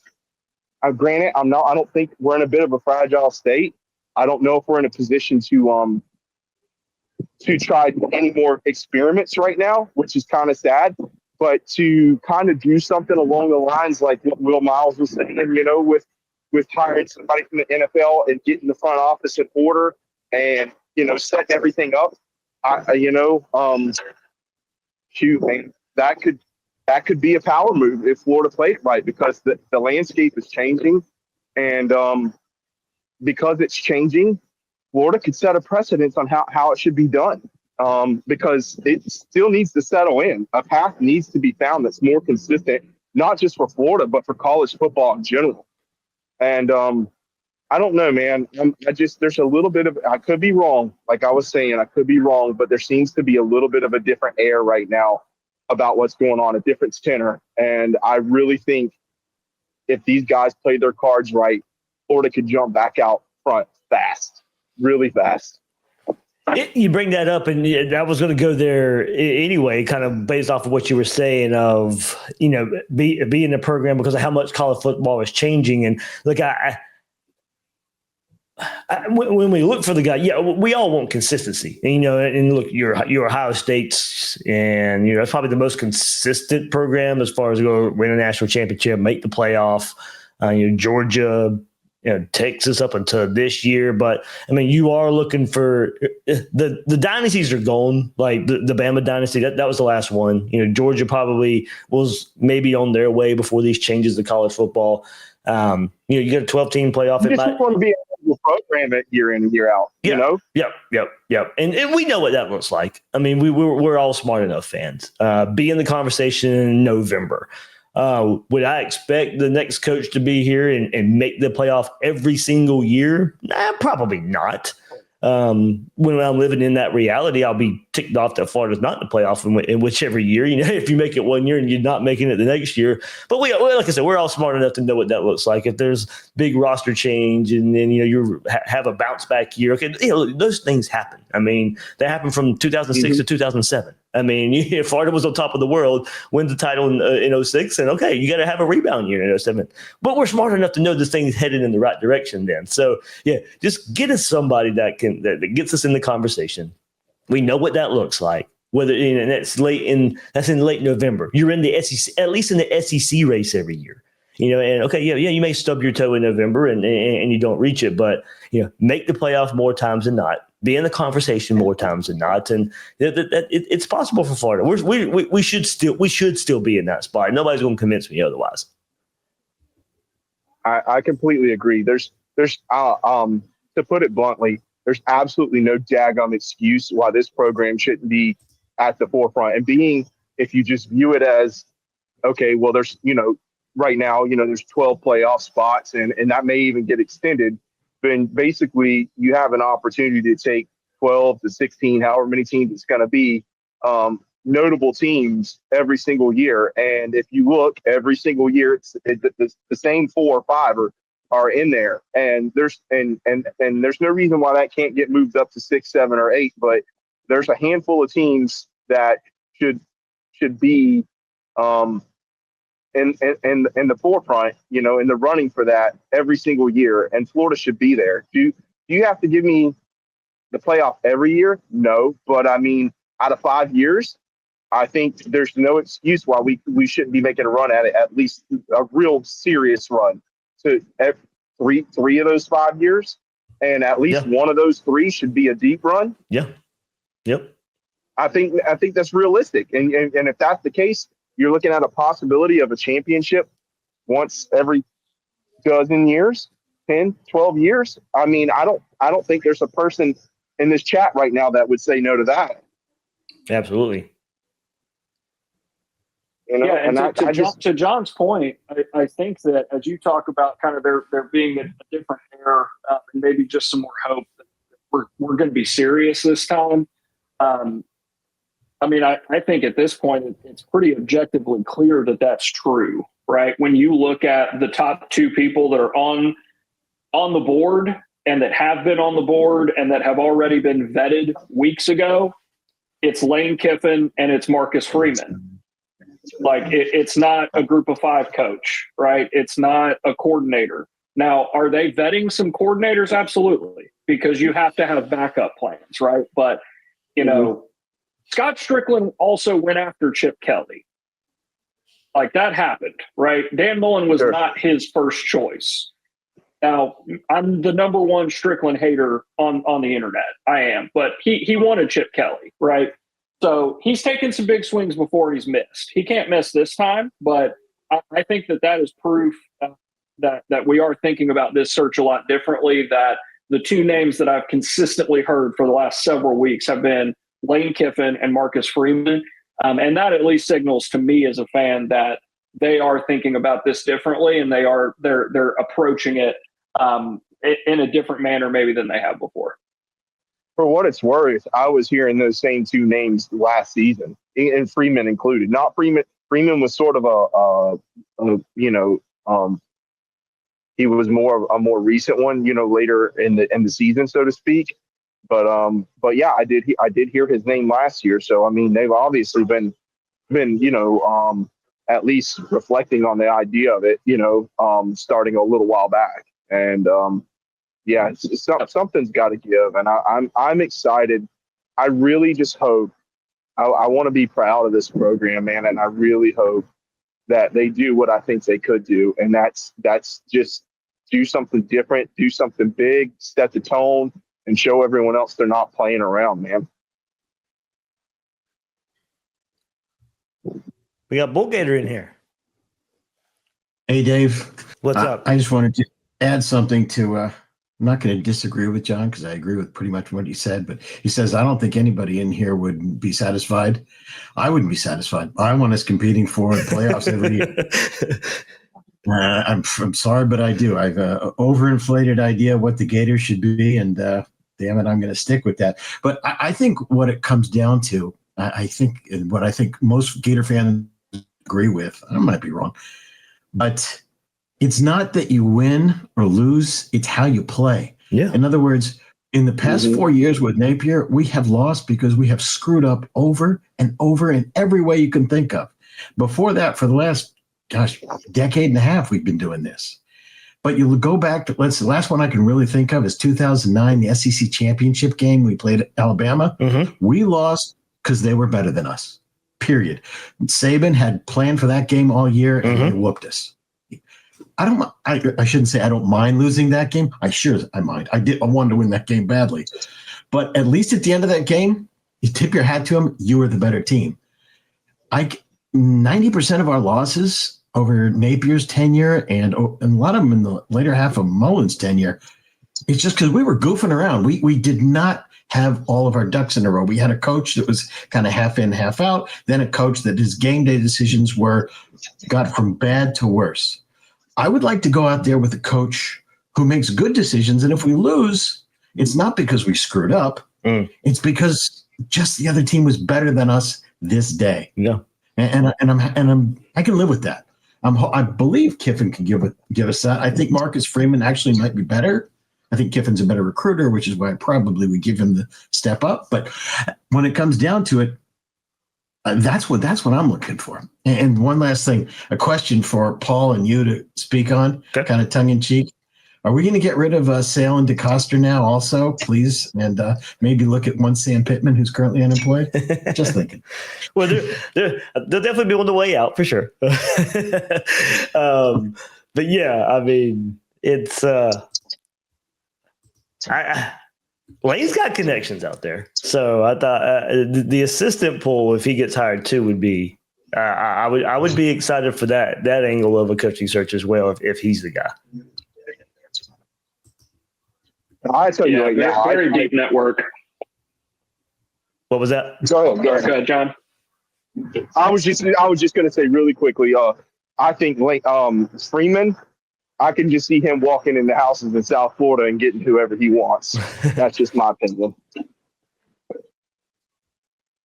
granted, I don't think we're in a bit of a fragile state. I don't know if we're in a position to try any more experiments right now, which is kind of sad. But to kind of do something along the lines like what Will Miles was saying, with hiring somebody from the NFL and getting the front office in order and, setting everything up, shoot, man, that could be a power move if Florida played right, because the landscape is changing. And because it's changing, Florida could set a precedence on how it should be done, because it still needs to settle in. A path needs to be found that's more consistent, not just for Florida, but for college football in general. And I don't know, man. There's a little bit of, I could be wrong. Like I was saying, I could be wrong, but there seems to be a little bit of a different air right now about what's going on, a different tenor. And I really think if these guys played their cards right, Florida could jump back out front fast, really fast. You bring that up, and I was going to go there anyway, kind of based off of what you were saying of, be in the program because of how much college football is changing. And look, when we look for the guy, we all want consistency. And look, you're Ohio State's, and that's probably the most consistent program as far as go win a national championship, make the playoff. Georgia, Texas up until this year, but I mean, you are looking for the dynasties are gone. Like the Bama dynasty, that was the last one. Georgia probably was maybe on their way before these changes to college football. You get a 12-team playoff. You just want to be a program it year in and year out. Yep. And we know what that looks like. I mean, we're all smart enough fans. Be in the conversation in November. Would I expect the next coach to be here and make the playoff every single year? Nah, probably not. When I'm living in that reality, I'll be ticked off that Florida's not in the playoff in whichever year. If you make it one year and you're not making it the next year. But like I said, we're all smart enough to know what that looks like. If there's big roster change and then you have a bounce back year, okay, those things happen. I mean, they happened from 2006 to 2007. I mean, Florida was on top of the world, win the title in 06, and okay, you got to have a rebound year in 07. But we're smart enough to know this thing's headed in the right direction then. So, just get us somebody that gets us in the conversation. We know what that looks like. Whether and that's in late November. You're in the SEC, at least in the SEC race every year. And okay, you may stub your toe in November and you don't reach it, but make the playoff more times than not. Be in the conversation more times than not, and it's possible for Florida. We should still be in that spot. Nobody's going to convince me otherwise. I completely agree. There's to put it bluntly, there's absolutely no daggum excuse why this program shouldn't be at the forefront. And if you just view it as, okay, well, there's right now there's 12 playoff spots, and that may even get extended. Then basically you have an opportunity to take 12 to 16, however many teams it's going to be, notable teams every single year. And if you look every single year, the same 4 or 5 are in there. And there's no reason why that can't get moved up to 6, 7, or 8. But there's a handful of teams that should be in the forefront, in the running for that every single year, and Florida should be there. Do you have to give me the playoff every year? No, but I mean, out of 5 years, I think there's no excuse why we shouldn't be making a run at it, at least a real serious run to three of those 5 years, and at least one of those 3 should be a deep run. Yeah. Yep. I think that's realistic, and if that's the case, you're looking at a possibility of a championship once every dozen years, 10, 12 years. I mean, I don't think there's a person in this chat right now that would say no to that. Absolutely. To John's point, I think that as you talk about kind of there being a different era and maybe just some more hope that we're going to be serious this time. I mean, I think at this point, it's pretty objectively clear that that's true, right? When you look at the top 2 people that are on the board and that have been on the board and that have already been vetted weeks ago, it's Lane Kiffin and it's Marcus Freeman. Like it's not a group of 5 coach, right? It's not a coordinator. Now, are they vetting some coordinators? Absolutely, because you have to have backup plans, right? But, Scott Strickland also went after Chip Kelly. Like that happened, right? Dan Mullen was not his first choice. Now, I'm the number one Strickland hater on the internet. I am. But he wanted Chip Kelly, right? So he's taken some big swings before he's missed. He can't miss this time, but I think that is proof that we are thinking about this search a lot differently, that the 2 names that I've consistently heard for the last several weeks have been Lane Kiffin and Marcus Freeman. And that at least signals to me as a fan that they are thinking about this differently, and they're approaching it in a different manner maybe than they have before. for what it's worth, I was hearing those same two names last season, and Freeman included. Not Freeman. Freeman was sort of he was a more recent one, later in the season, so to speak. But yeah, I did hear his name last year. So I mean, they've obviously been at least reflecting on the idea of it, starting a little while back. And yeah, something's got to give, and I'm excited. I really just hope. I want to be proud of this program, man, and I really hope that they do what I think they could do, and that's just do something different, do something big, set the tone, and show everyone else they're not playing around, man. We got Bull Gator in here. Hey, Dave. What's up? I just wanted to add something to. I'm not going to disagree with John because I agree with pretty much what he said. But he says I don't think anybody in here would be satisfied. I wouldn't be satisfied. I want us competing for the playoffs every year. I'm sorry, but I do. I've overinflated idea of what the Gators should be, and damn it, I'm going to stick with that. But I think what it comes down to, I think most Gator fans agree with. I might be wrong, but it's not that you win or lose; it's how you play. Yeah. In other words, in the past 4 years with Napier, we have lost because we have screwed up over and over in every way you can think of. Before that, for the last decade and a half, we've been doing this. But you go back to the last one I can really think of is 2009, the SEC championship game. We played at Alabama. We lost because they were better than us, period. Saban had planned for that game all year, and they whooped us. I shouldn't say I don't mind losing that game. I mind. I wanted to win that game badly. But at least at the end of that game, you tip your hat to them, you were the better team. 90% of our losses over Napier's tenure and a lot of them in the later half of Mullen's tenure, it's just because we were goofing around. We did not have all of our ducks in a row. We had a coach that was kind of half in, half out, then a coach that his game day decisions got from bad to worse. I would like to go out there with a coach who makes good decisions, and if we lose, it's not because we screwed up. It's because just the other team was better than us this day. Yeah. And I can live with that. I believe Kiffin can give us that. I think Marcus Freeman actually might be better. I think Kiffin's a better recruiter, which is why I probably would give him the step up. But when it comes down to it, that's what I'm looking for. And one last thing, a question for Paul and you to speak on, kind of tongue in cheek. Are we going to get rid of Sale and DeCoster now also, please? And maybe look at one Sam Pittman who's currently unemployed? Just thinking. Well, they'll definitely be on the way out for sure. But yeah, I mean, it's Lane's got connections out there. So I thought the assistant pool, if he gets hired too, would be I would be excited for that angle of a coaching search as well if he's the guy. I tell you right now, very deep network. What was that? Go ahead, John. I was just going to say really quickly. I think Freeman. I can just see him walking into houses in South Florida and getting whoever he wants. That's just my opinion.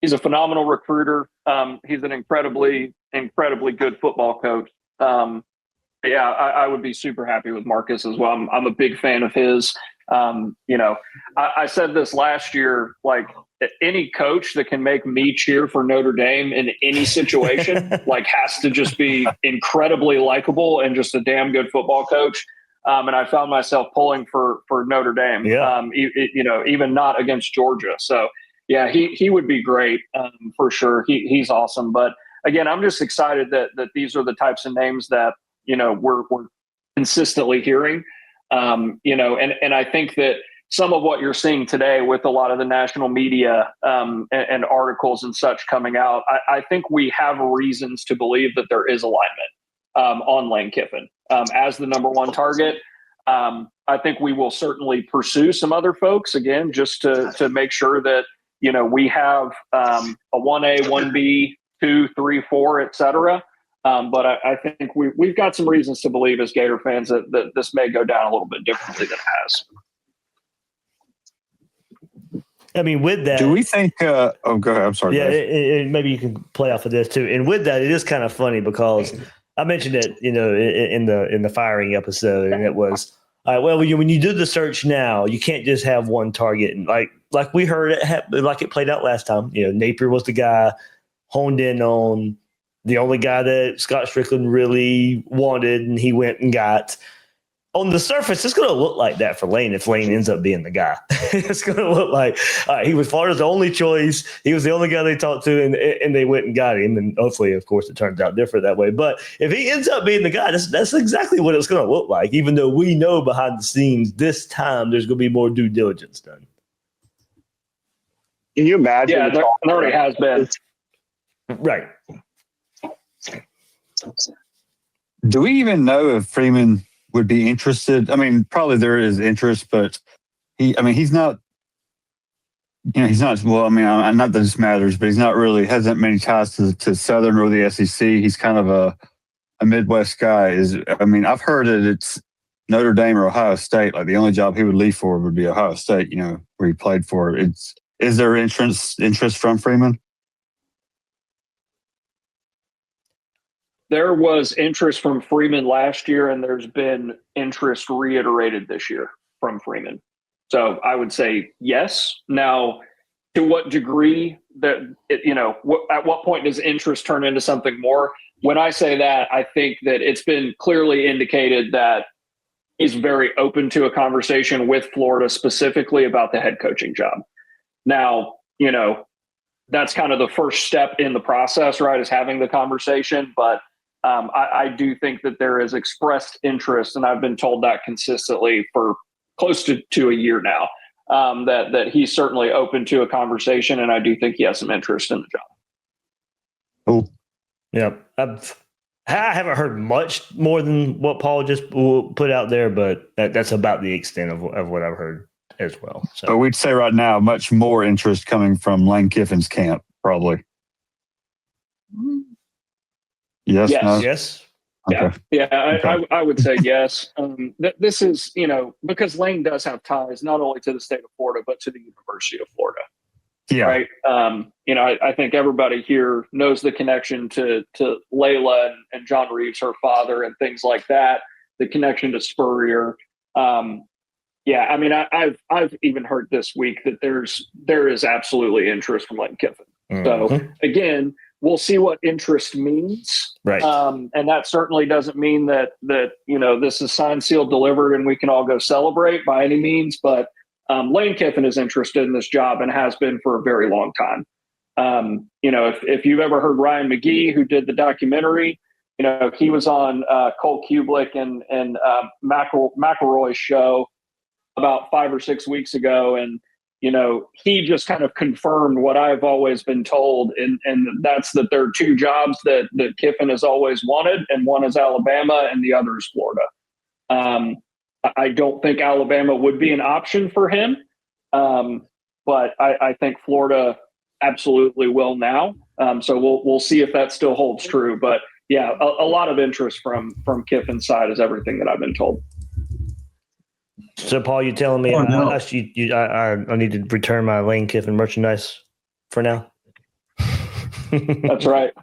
He's a phenomenal recruiter. He's an incredibly good football coach. Yeah, I would be super happy with Marcus as well. I'm a big fan of his. I said this last year, like any coach that can make me cheer for Notre Dame in any situation, like has to just be incredibly likable and just a damn good football coach. And I found myself pulling for Notre Dame, even not against Georgia. So yeah, he would be great for sure. He's awesome. But again, I'm just excited that these are the types of names that, we're consistently hearing. And I think that some of what you're seeing today with a lot of the national media and articles and such coming out, I think we have reasons to believe that there is alignment on Lane Kiffin as the number one target. I think we will certainly pursue some other folks again, just to make sure that, we have a 1A, 1B, 2, 3, 4, et cetera. But I think we've got some reasons to believe as Gator fans that this may go down a little bit differently than it has. I mean, with that, do we think? Go ahead. I'm sorry. Yeah, Dave. maybe you can play off of this too. And with that, it is kind of funny because I mentioned it, in the firing episode, and it was well, when you do the search now, you can't just have one target, and like we heard it, like it played out last time. Napier was the guy honed in on, the only guy that Scott Strickland really wanted, and he went and got. On the surface, it's going to look like that for Lane if Lane ends up being the guy. It's going to look like he was Florida's only choice. He was the only guy they talked to, and they went and got him. And hopefully, of course, it turns out different that way. But if he ends up being the guy, that's exactly what it's going to look like, even though we know behind the scenes this time there's going to be more due diligence done. Can you imagine? Yeah, there already has been. Right. Do we even know if Freeman would be interested? I mean, probably there is interest, but he's not. He's not. Well, I mean, not that this matters, but he's not really hasn't many ties to Southern or the SEC. He's kind of a Midwest guy. I've heard that it's Notre Dame or Ohio State. Like the only job he would leave for would be Ohio State. Where he played for. Is there interest from Freeman? There was interest from Freeman last year, and there's been interest reiterated this year from Freeman. So I would say yes. Now, to what degree at what point does interest turn into something more? When I say that, I think that it's been clearly indicated that he's very open to a conversation with Florida specifically about the head coaching job. Now, that's kind of the first step in the process, right, is having the conversation. But I do think that there is expressed interest, and I've been told that consistently for close to a year now, that he's certainly open to a conversation, and I do think he has some interest in the job. Cool. Yeah, I haven't heard much more than what Paul just put out there, but that's about the extent of what I've heard as well. So. But we'd say right now, much more interest coming from Lane Kiffin's camp, probably. Yes. Yes. No? Yes. Okay. Yeah. I would say yes. This is, because Lane does have ties not only to the state of Florida, but to the University of Florida. Yeah. Right. I think everybody here knows the connection to Layla and John Reeves, her father, and things like that. The connection to Spurrier. I've even heard this week that there is absolutely interest from Lane Kiffin. Mm-hmm. So again, we'll see what interest means. Right. And that certainly doesn't mean that this is signed, sealed, delivered, and we can all go celebrate by any means. But Lane Kiffin is interested in this job and has been for a very long time. If you've ever heard Ryan McGee, who did the documentary, he was on Cole Kublik and McElroy's show about 5 or 6 weeks ago. And, he just kind of confirmed what I've always been told. And that's that there are two jobs that Kiffin has always wanted. And one is Alabama and the other is Florida. I don't think Alabama would be an option for him. But I think Florida absolutely will now. So we'll see if that still holds true. But yeah, a lot of interest from Kiffin's side is everything that I've been told. So, Paul, you telling me I need to return my Lane Kiffin merchandise for now? That's right.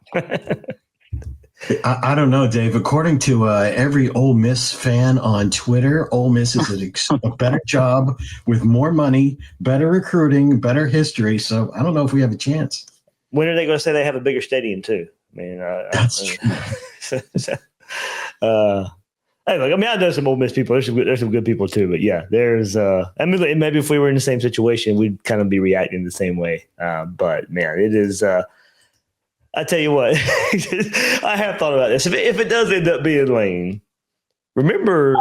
I don't know, Dave. According to every Ole Miss fan on Twitter, Ole Miss is a better job with more money, better recruiting, better history. So I don't know if we have a chance. When are they going to say they have a bigger stadium too? I mean, that's true. Hey, look, I know some Ole Miss people. There's some good people too, but yeah, there's. Maybe if we were in the same situation, we'd kind of be reacting the same way. But man, it is. I tell you what, I have thought about this. If it does end up being Lane, remember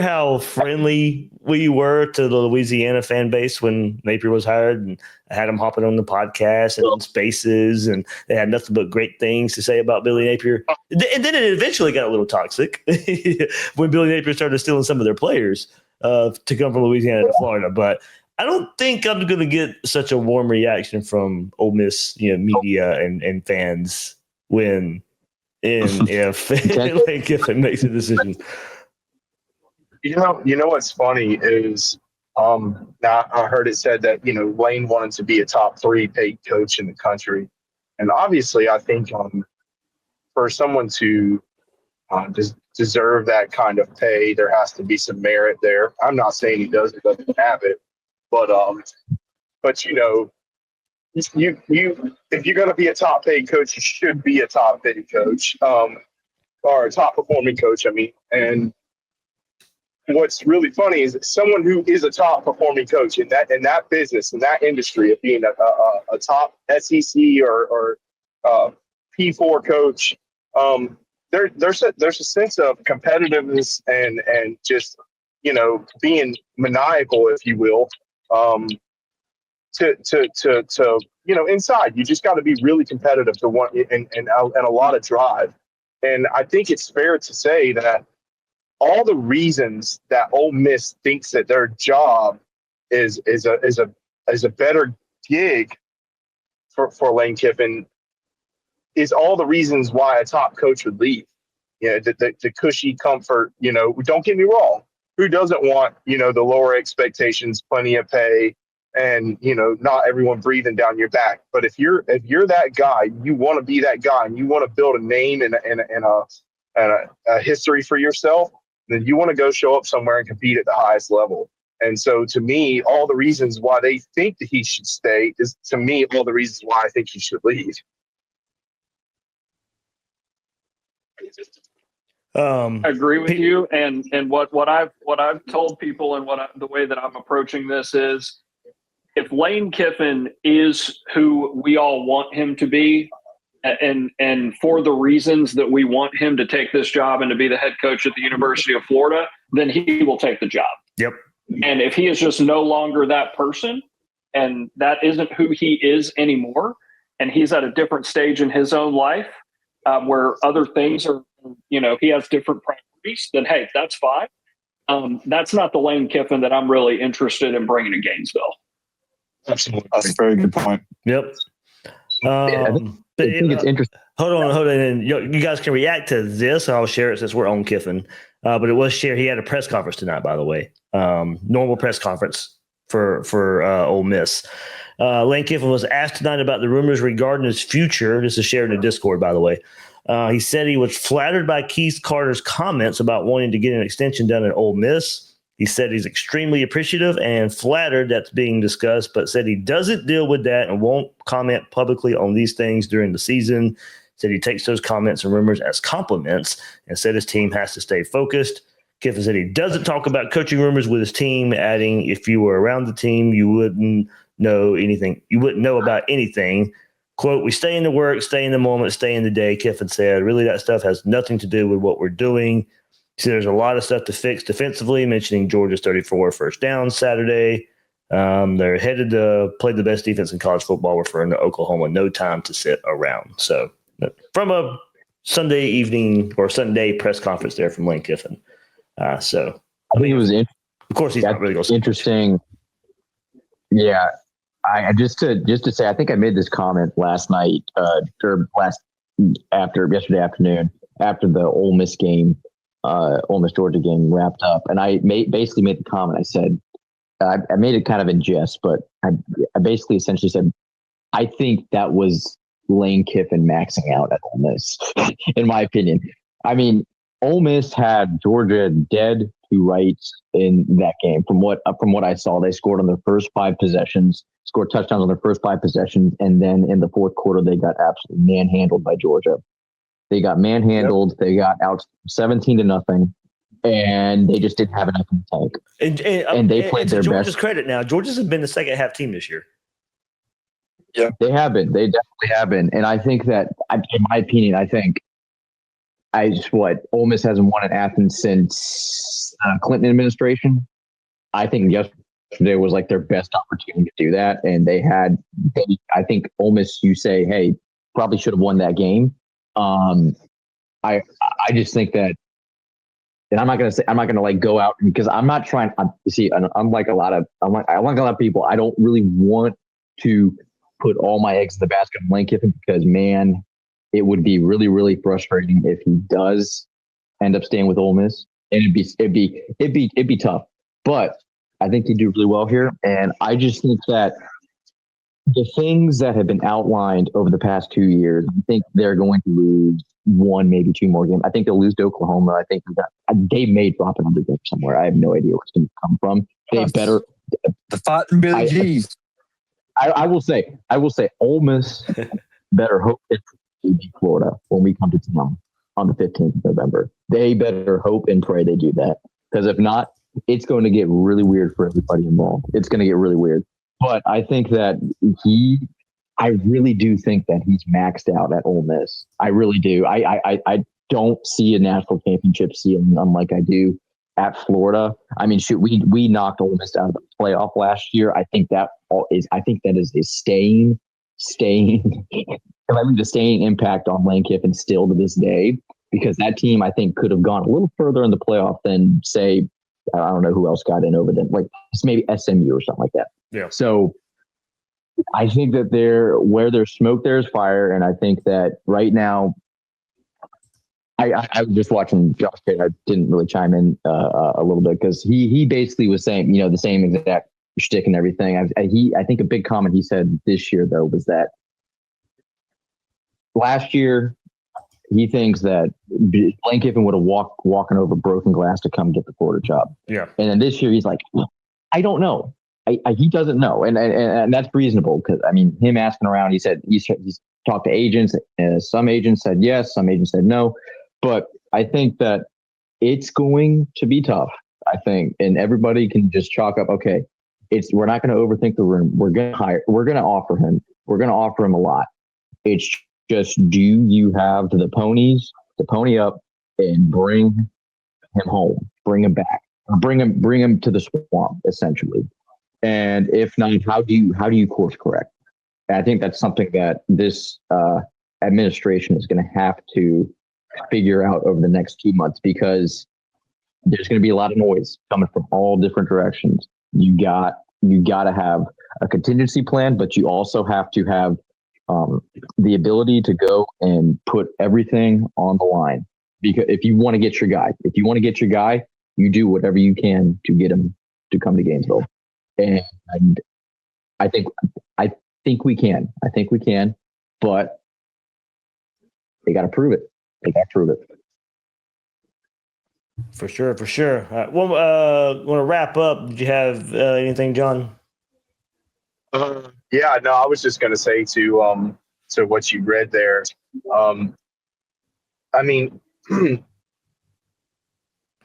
how friendly we were to the Louisiana fan base when Napier was hired, and I had him hopping on the podcast and on Spaces, and they had nothing but great things to say about Billy Napier. And then it eventually got a little toxic when Billy Napier started stealing some of their players to come from Louisiana to Florida. But I don't think I'm going to get such a warm reaction from Ole Miss, media and fans if Lane Kiffin makes a decision. You know what's funny is Now I heard it said that, Lane wanted to be a top 3 paid coach in the country. And obviously I think for someone to deserve that kind of pay, there has to be some merit there. I'm not saying he doesn't have it, but you if you're going to be a top paid coach, you should be a top paid coach, or a top performing coach. I mean, and what's really funny is that someone who is a top performing coach in that business, in that industry of being a top SEC or P4 coach, there's a sense of competitiveness and just being maniacal, if you will, to inside. You just got to be really competitive to want and a lot of drive. And I think it's fair to say that all the reasons that Ole Miss thinks that their job is a better gig for Lane Kiffin is all the reasons why a top coach would leave. The cushy comfort. Don't get me wrong. Who doesn't want the lower expectations, plenty of pay, and not everyone breathing down your back? But if you're that guy, you want to be that guy, and you want to build a name and a history for yourself, then you want to go show up somewhere and compete at the highest level. And so, to me, all the reasons why they think that he should stay is, to me, all the reasons why I think he should leave. I agree with you, and what I've told people, and the way that I'm approaching this is, if Lane Kiffin is who we all want him to be, and for the reasons that we want him to take this job and to be the head coach at the University of Florida, then he will take the job. Yep. And if he is just no longer that person, and that isn't who he is anymore, and he's at a different stage in his own life where other things are, he has different priorities, then hey, that's fine. That's not the Lane Kiffin that I'm really interested in bringing to Gainesville. Absolutely. That's a very good point. Yep. I think it's interesting. Hold on. And you guys can react to this. I'll share it since we're on Kiffin. But it was shared. He had a press conference tonight, by the way. Normal press conference for Ole Miss. Lane Kiffin was asked tonight about the rumors regarding his future. This is shared in the Discord, by the way. He said he was flattered by Keith Carter's comments about wanting to get an extension done at Ole Miss. He said he's extremely appreciative and flattered that's being discussed, but said he doesn't deal with that and won't comment publicly on these things during the season. Said he takes those comments and rumors as compliments and said his team has to stay focused. Kiffin said he doesn't talk about coaching rumors with his team, adding, if you were around the team, you wouldn't know anything. You wouldn't know about anything. Quote, we stay in the work, stay in the moment, stay in the day, Kiffin said. Really, that stuff has nothing to do with what we're doing. He said there's a lot of stuff to fix defensively, mentioning Georgia's 34 first down Saturday. They're headed to play the best defense in college football, referring to Oklahoma. No time to sit around. So from a Sunday evening or Sunday press conference there from Lane Kiffin. So I think it was of course he's not really going to interesting. Yeah. I just to say, I think I made this comment last night yesterday afternoon after the Ole Miss game, Ole Miss Georgia game wrapped up, and I basically made the comment. I said I made it kind of in jest, but I basically essentially said I think that was Lane Kiffin maxing out at Ole Miss, in my opinion. I mean, Ole Miss had Georgia dead to rights in that game. From what I saw, they scored on their first 5 possessions. Scored touchdowns on their first 5 possessions, and then in the fourth quarter, they got absolutely manhandled by Georgia. They got manhandled. Yep. They got out 17-0, and they just didn't have enough in the tank. And they played their Georgia's best. Credit now. Georgia's have been the second half team this year. Yeah, they have been. They definitely have been. And I think that, in my opinion, Ole Miss hasn't won at Athens since Clinton administration. I think yesterday was like their best opportunity to do that, and I think Ole Miss, you say, hey, probably should have won that game. I just think that, and I'm not going to like go out, because I'm not trying. Unlike a lot of people, I don't really want to put all my eggs in the basket of Lane Kiffin, because man, it would be really, really frustrating if he does end up staying with Ole Miss, and it'd be tough. But I think they do really well here. And I just think that the things that have been outlined over the past 2 years, I think they're going to lose one, maybe two more games. I think they'll lose to Oklahoma. I think they may drop another game somewhere. I have no idea where it's going to come from. They better. The fighting Billy G's. I will say, Ole Miss better hope it beat Florida when we come to town on the 15th of November. They better hope and pray they do that. Because if not, it's going to get really weird for everybody involved. It's going to get really weird. But I think that I really do think that he's maxed out at Ole Miss. I really do. I don't see a national championship ceiling unlike I do at Florida. I mean, shoot, we knocked Ole Miss out of the playoff last year. I think that is a staying impact on Lane Kiffin still to this day, because that team I think could have gone a little further in the playoff than, say, I don't know who else got in over them, like maybe SMU or something like that. Yeah. So I think that where there's smoke, there's fire. And I think that right now, I was just watching Josh Tate. I didn't really chime in a little bit because he basically was saying, the same exact shtick and everything. I think a big comment he said this year, though, was that last year he thinks that Lane Kiffin would have walking over broken glass to come get the Florida job. Yeah. And then this year he's like, I don't know. He doesn't know. And that's reasonable because, I mean, him asking around, he said he's talked to agents. Some agents said yes. Some agents said no. But I think that it's going to be tough, I think. And everybody can just chalk up, okay, we're not going to overthink the room. We're going to offer him a lot. It's just, do you have the ponies to pony up and bring him home, bring him back, or bring him to the swamp, essentially? And if not, how do you course correct? And I think that's something that this administration is going to have to figure out over the next 2 months, because there's going to be a lot of noise coming from all different directions. You got to have a contingency plan, but you also have to have the ability to go and put everything on the line. Because if you want to get your guy, you do whatever you can to get him to come to Gainesville. And I think we can. But they got to prove it. For sure. Well, want to wrap up? Did you have anything, John? Yeah, no, I was just going to say to what you read there. I mean,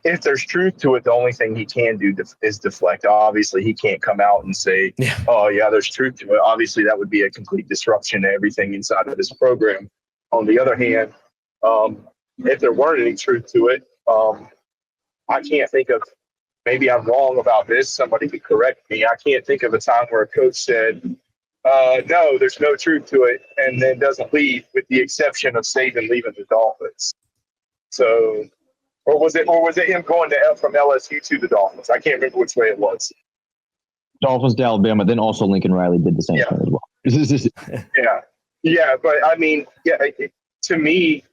if there's truth to it, the only thing he can do is deflect. Obviously, he can't come out and say, "Oh, yeah, there's truth to it." Obviously, that would be a complete disruption to everything inside of this program. On the other hand, if there weren't any truth to it, I can't think of. Maybe I'm wrong about this. Somebody could correct me. I can't think of a time where a coach said, "No, there's no truth to it," and then doesn't leave, with the exception of Saban leaving the Dolphins. So. Or was it him going from LSU to the Dolphins? I can't remember which way it was. Dolphins to Alabama, then also Lincoln Riley did the same thing as well. Yeah. But I mean, to me,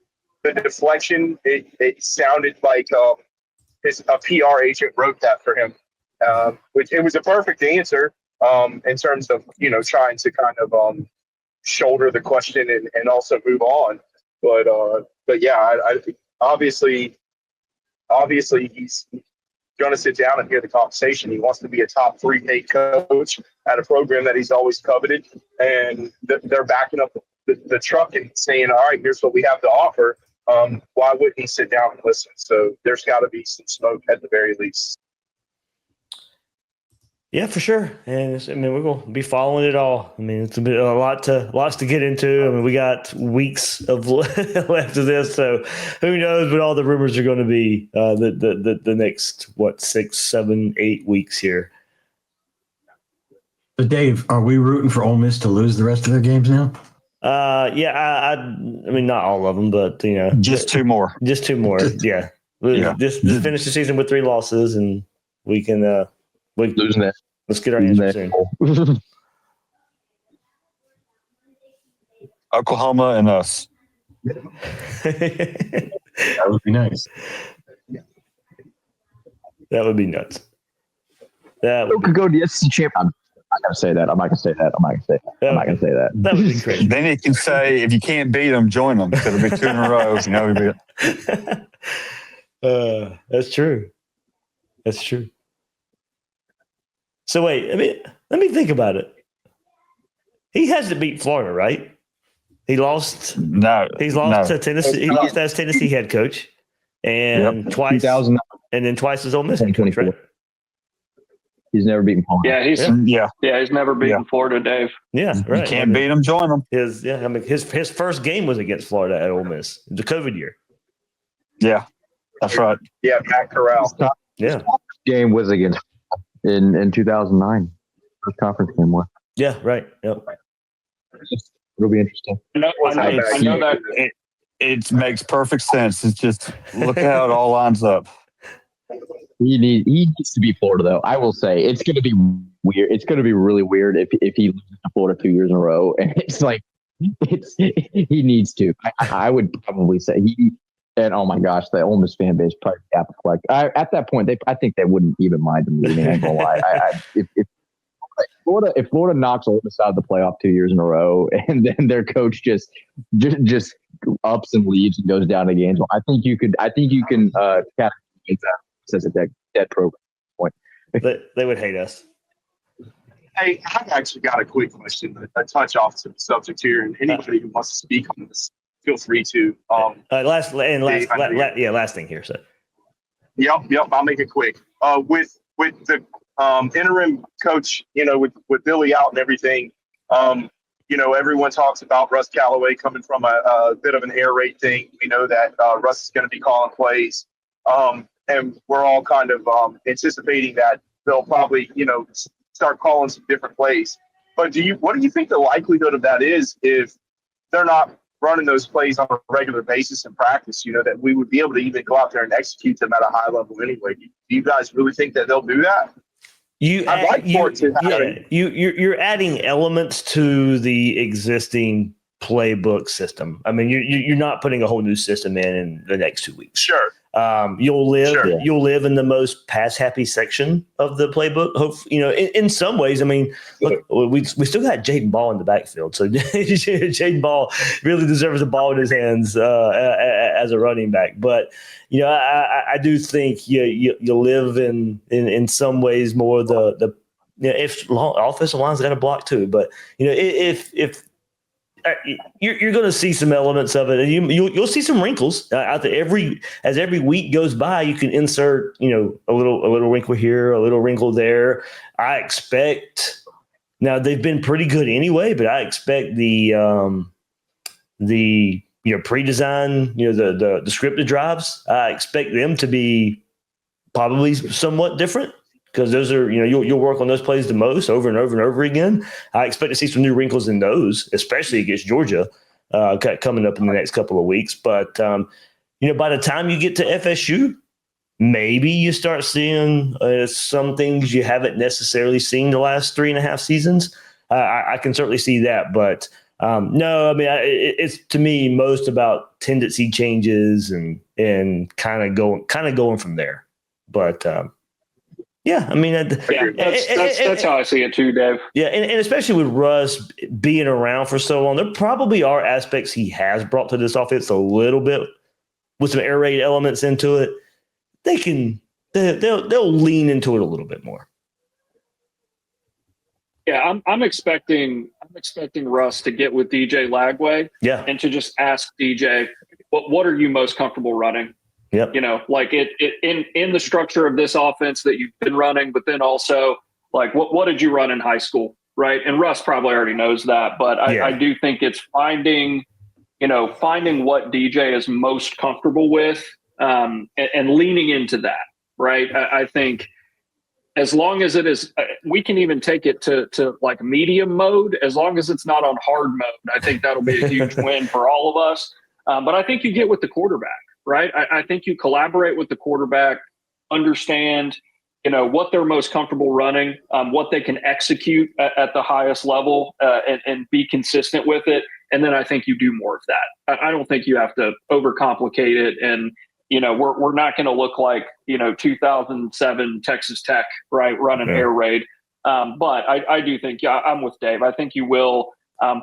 the deflection, it sounded like a PR agent wrote that for him, which it was a perfect answer in terms of, trying to kind of shoulder the question and also move on. But yeah, I Obviously, he's going to sit down and hear the conversation. He wants to be a top 3 paid coach at a program that he's always coveted. And they're backing up the truck and saying, all right, here's what we have to offer. Why wouldn't he sit down and listen? So there's got to be some smoke at the very least. Yeah, for sure. And we're going to be following it all. I mean, it's lots to get into. I mean, we got weeks of left of this, so who knows what all the rumors are going to be the next 6, 7, 8 weeks here. But Dave, are we rooting for Ole Miss to lose the rest of their games now? Yeah, I mean, not all of them, but just 2 more. Just 2 more. Yeah. Just finish the season with 3 losses, and we can. Losing that. Let's get our answer soon. Oklahoma and us. That would be nice. That would be nuts. That would could go to the SEC champ. I'm not gonna say that. I'm not gonna say that. That would be crazy. Then he can say, if you can't beat them, join them. So it'll be 2 in a row. That's true. That's true. So wait, let me think about it. He has to beat Florida, right? He lost. No, he's lost to Tennessee. He lost as Tennessee head coach, and twice, 2009, and then twice as Ole Miss head coach, right? He's never beaten Florida. He's never beaten Florida, Dave. Yeah, right. You can't beat him, join him. His first game was against Florida at Ole Miss, the COVID year. Yeah, that's right. Yeah, Matt Corral. Yeah, game was against in 2009. First conference game was. Yeah, right. Yep. It'll be interesting. I know that. It makes perfect sense. It's just look at how it all lines up. He needs to beat Florida, though. I will say it's going to be weird. It's going to be really weird if he loses to Florida 2 years in a row, and it's like he needs to. I would probably say he. And oh my gosh, the Ole Miss fan base probably apoplectic. At that point, I think they wouldn't even mind him leaving. I ain't gonna lie. If Florida knocks Ole Miss out of the playoff 2 years in a row, and then their coach just ups and leaves and goes down to Gainesville, I think you can categorize that as a dead program. Point. They would hate us. Hey, I've actually got a quick question, a touch off to the subject here, and anybody who wants to speak on this, feel free to. Last thing here. So. Yep. I'll make it quick. With the interim coach, with Billy out and everything, everyone talks about Russ Callaway coming from a bit of an air raid thing. We know that Russ is going to be calling plays, and we're all kind of anticipating that they'll probably, start calling some different plays. But what do you think the likelihood of that is if they're not running those plays on a regular basis in practice, that we would be able to even go out there and execute them at a high level anyway? Do you guys really think that they'll do that? You're adding elements to the existing playbook system. I mean, you're not putting a whole new system in the next 2 weeks. Sure. You'll live in the most pass happy section of the playbook. In some ways, I mean, look, we still got Jaden Ball in the backfield, so Jaden Ball really deserves the ball in his hands as a running back. But I do think you live in some ways more the if offensive line's got to block too. But if you're going to see some elements of it, and you'll see some wrinkles out there. As every week goes by, you can insert a little wrinkle here, a little wrinkle there. I expect now they've been pretty good anyway, but I expect the pre-design, the scripted drives, I expect them to be probably somewhat different. Because those are, you'll work on those plays the most over and over and over again. I expect to see some new wrinkles in those, especially against Georgia, coming up in the next couple of weeks. But, by the time you get to FSU, maybe you start seeing some things you haven't necessarily seen the last 3.5 seasons. I can certainly see that. But, no, I mean, it's to me most about tendency changes and kind of going from there. But, yeah, I mean, that's how I see it too, Dave. Yeah, and especially with Russ being around for so long, there probably are aspects he has brought to this offense a little bit with some air raid elements into it. They'll lean into it a little bit more. Yeah, I'm expecting Russ to get with DJ Lagway, and to just ask DJ, what are you most comfortable running? Yep. Like it in the structure of this offense that you've been running, but then also like what did you run in high school, right? And Russ probably already knows that, but I do think it's finding what DJ is most comfortable with, and leaning into that, right? I think as long as it is, we can even take it to like medium mode, as long as it's not on hard mode. I think that'll be a huge win for all of us. But I think you get with the quarterback. Right. I think you collaborate with the quarterback, understand, what they're most comfortable running, what they can execute at the highest level, and be consistent with it. And then I think you do more of that. I don't think you have to overcomplicate it and we're not going to look like 2007 Texas Tech, right, run an air raid. But I do think, I'm with Dave. I think you will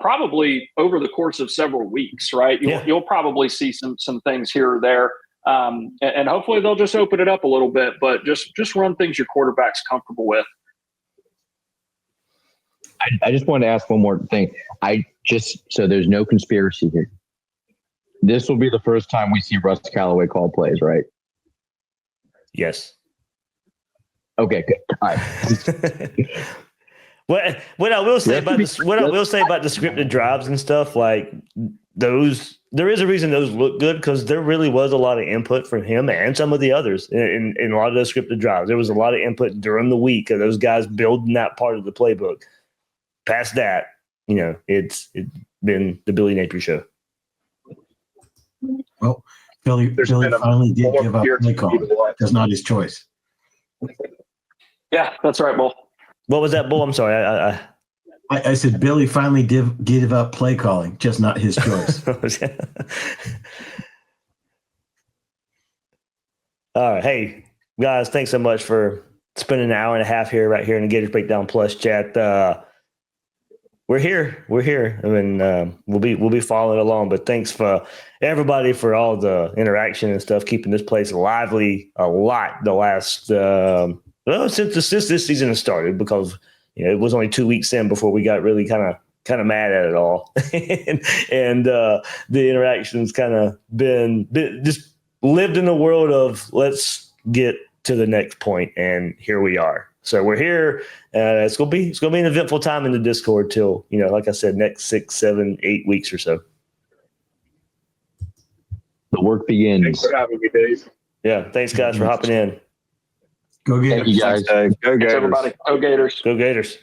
probably over the course of several weeks, right? You'll probably see some things here or there. And hopefully they'll just open it up a little bit, but just run things your quarterback's comfortable with. I just wanted to ask one more thing. So there's no conspiracy here. This will be the first time we see Russ Callaway call plays, right? Yes. Okay, good. All right. What I will say about the scripted drives and stuff, like those, there is a reason those look good, because there really was a lot of input from him and some of the others in a lot of those scripted drives. There was a lot of input during the week of those guys building that part of the playbook. Past that, it's been the Billy Napier show. Well, Billy finally did give up play calling. That's not his choice. Yeah, that's right, Bull. What was that, Bull? I'm sorry. I said Billy finally did give up play calling, just not his choice. All right. Hey, guys, thanks so much for spending an hour and a half here, right here in the Gators Breakdown Plus chat. We're here. I mean, we'll be following along, but thanks for everybody for all the interaction and stuff, keeping this place lively a lot the last, since this season has started, because, it was only 2 weeks in before we got really kind of mad at it all. and the interactions kind of been just lived in the world of let's get to the next point, and here we are. So we're here. It's gonna be an eventful time in the Discord till, like I said, next 6, 7, 8 weeks or so. The work begins. Thanks for having me, Dave. Yeah, thanks guys for hopping in. Go Gators. Thank you guys. Go Thanks, Gators. everybody. Go Gators. Go Gators.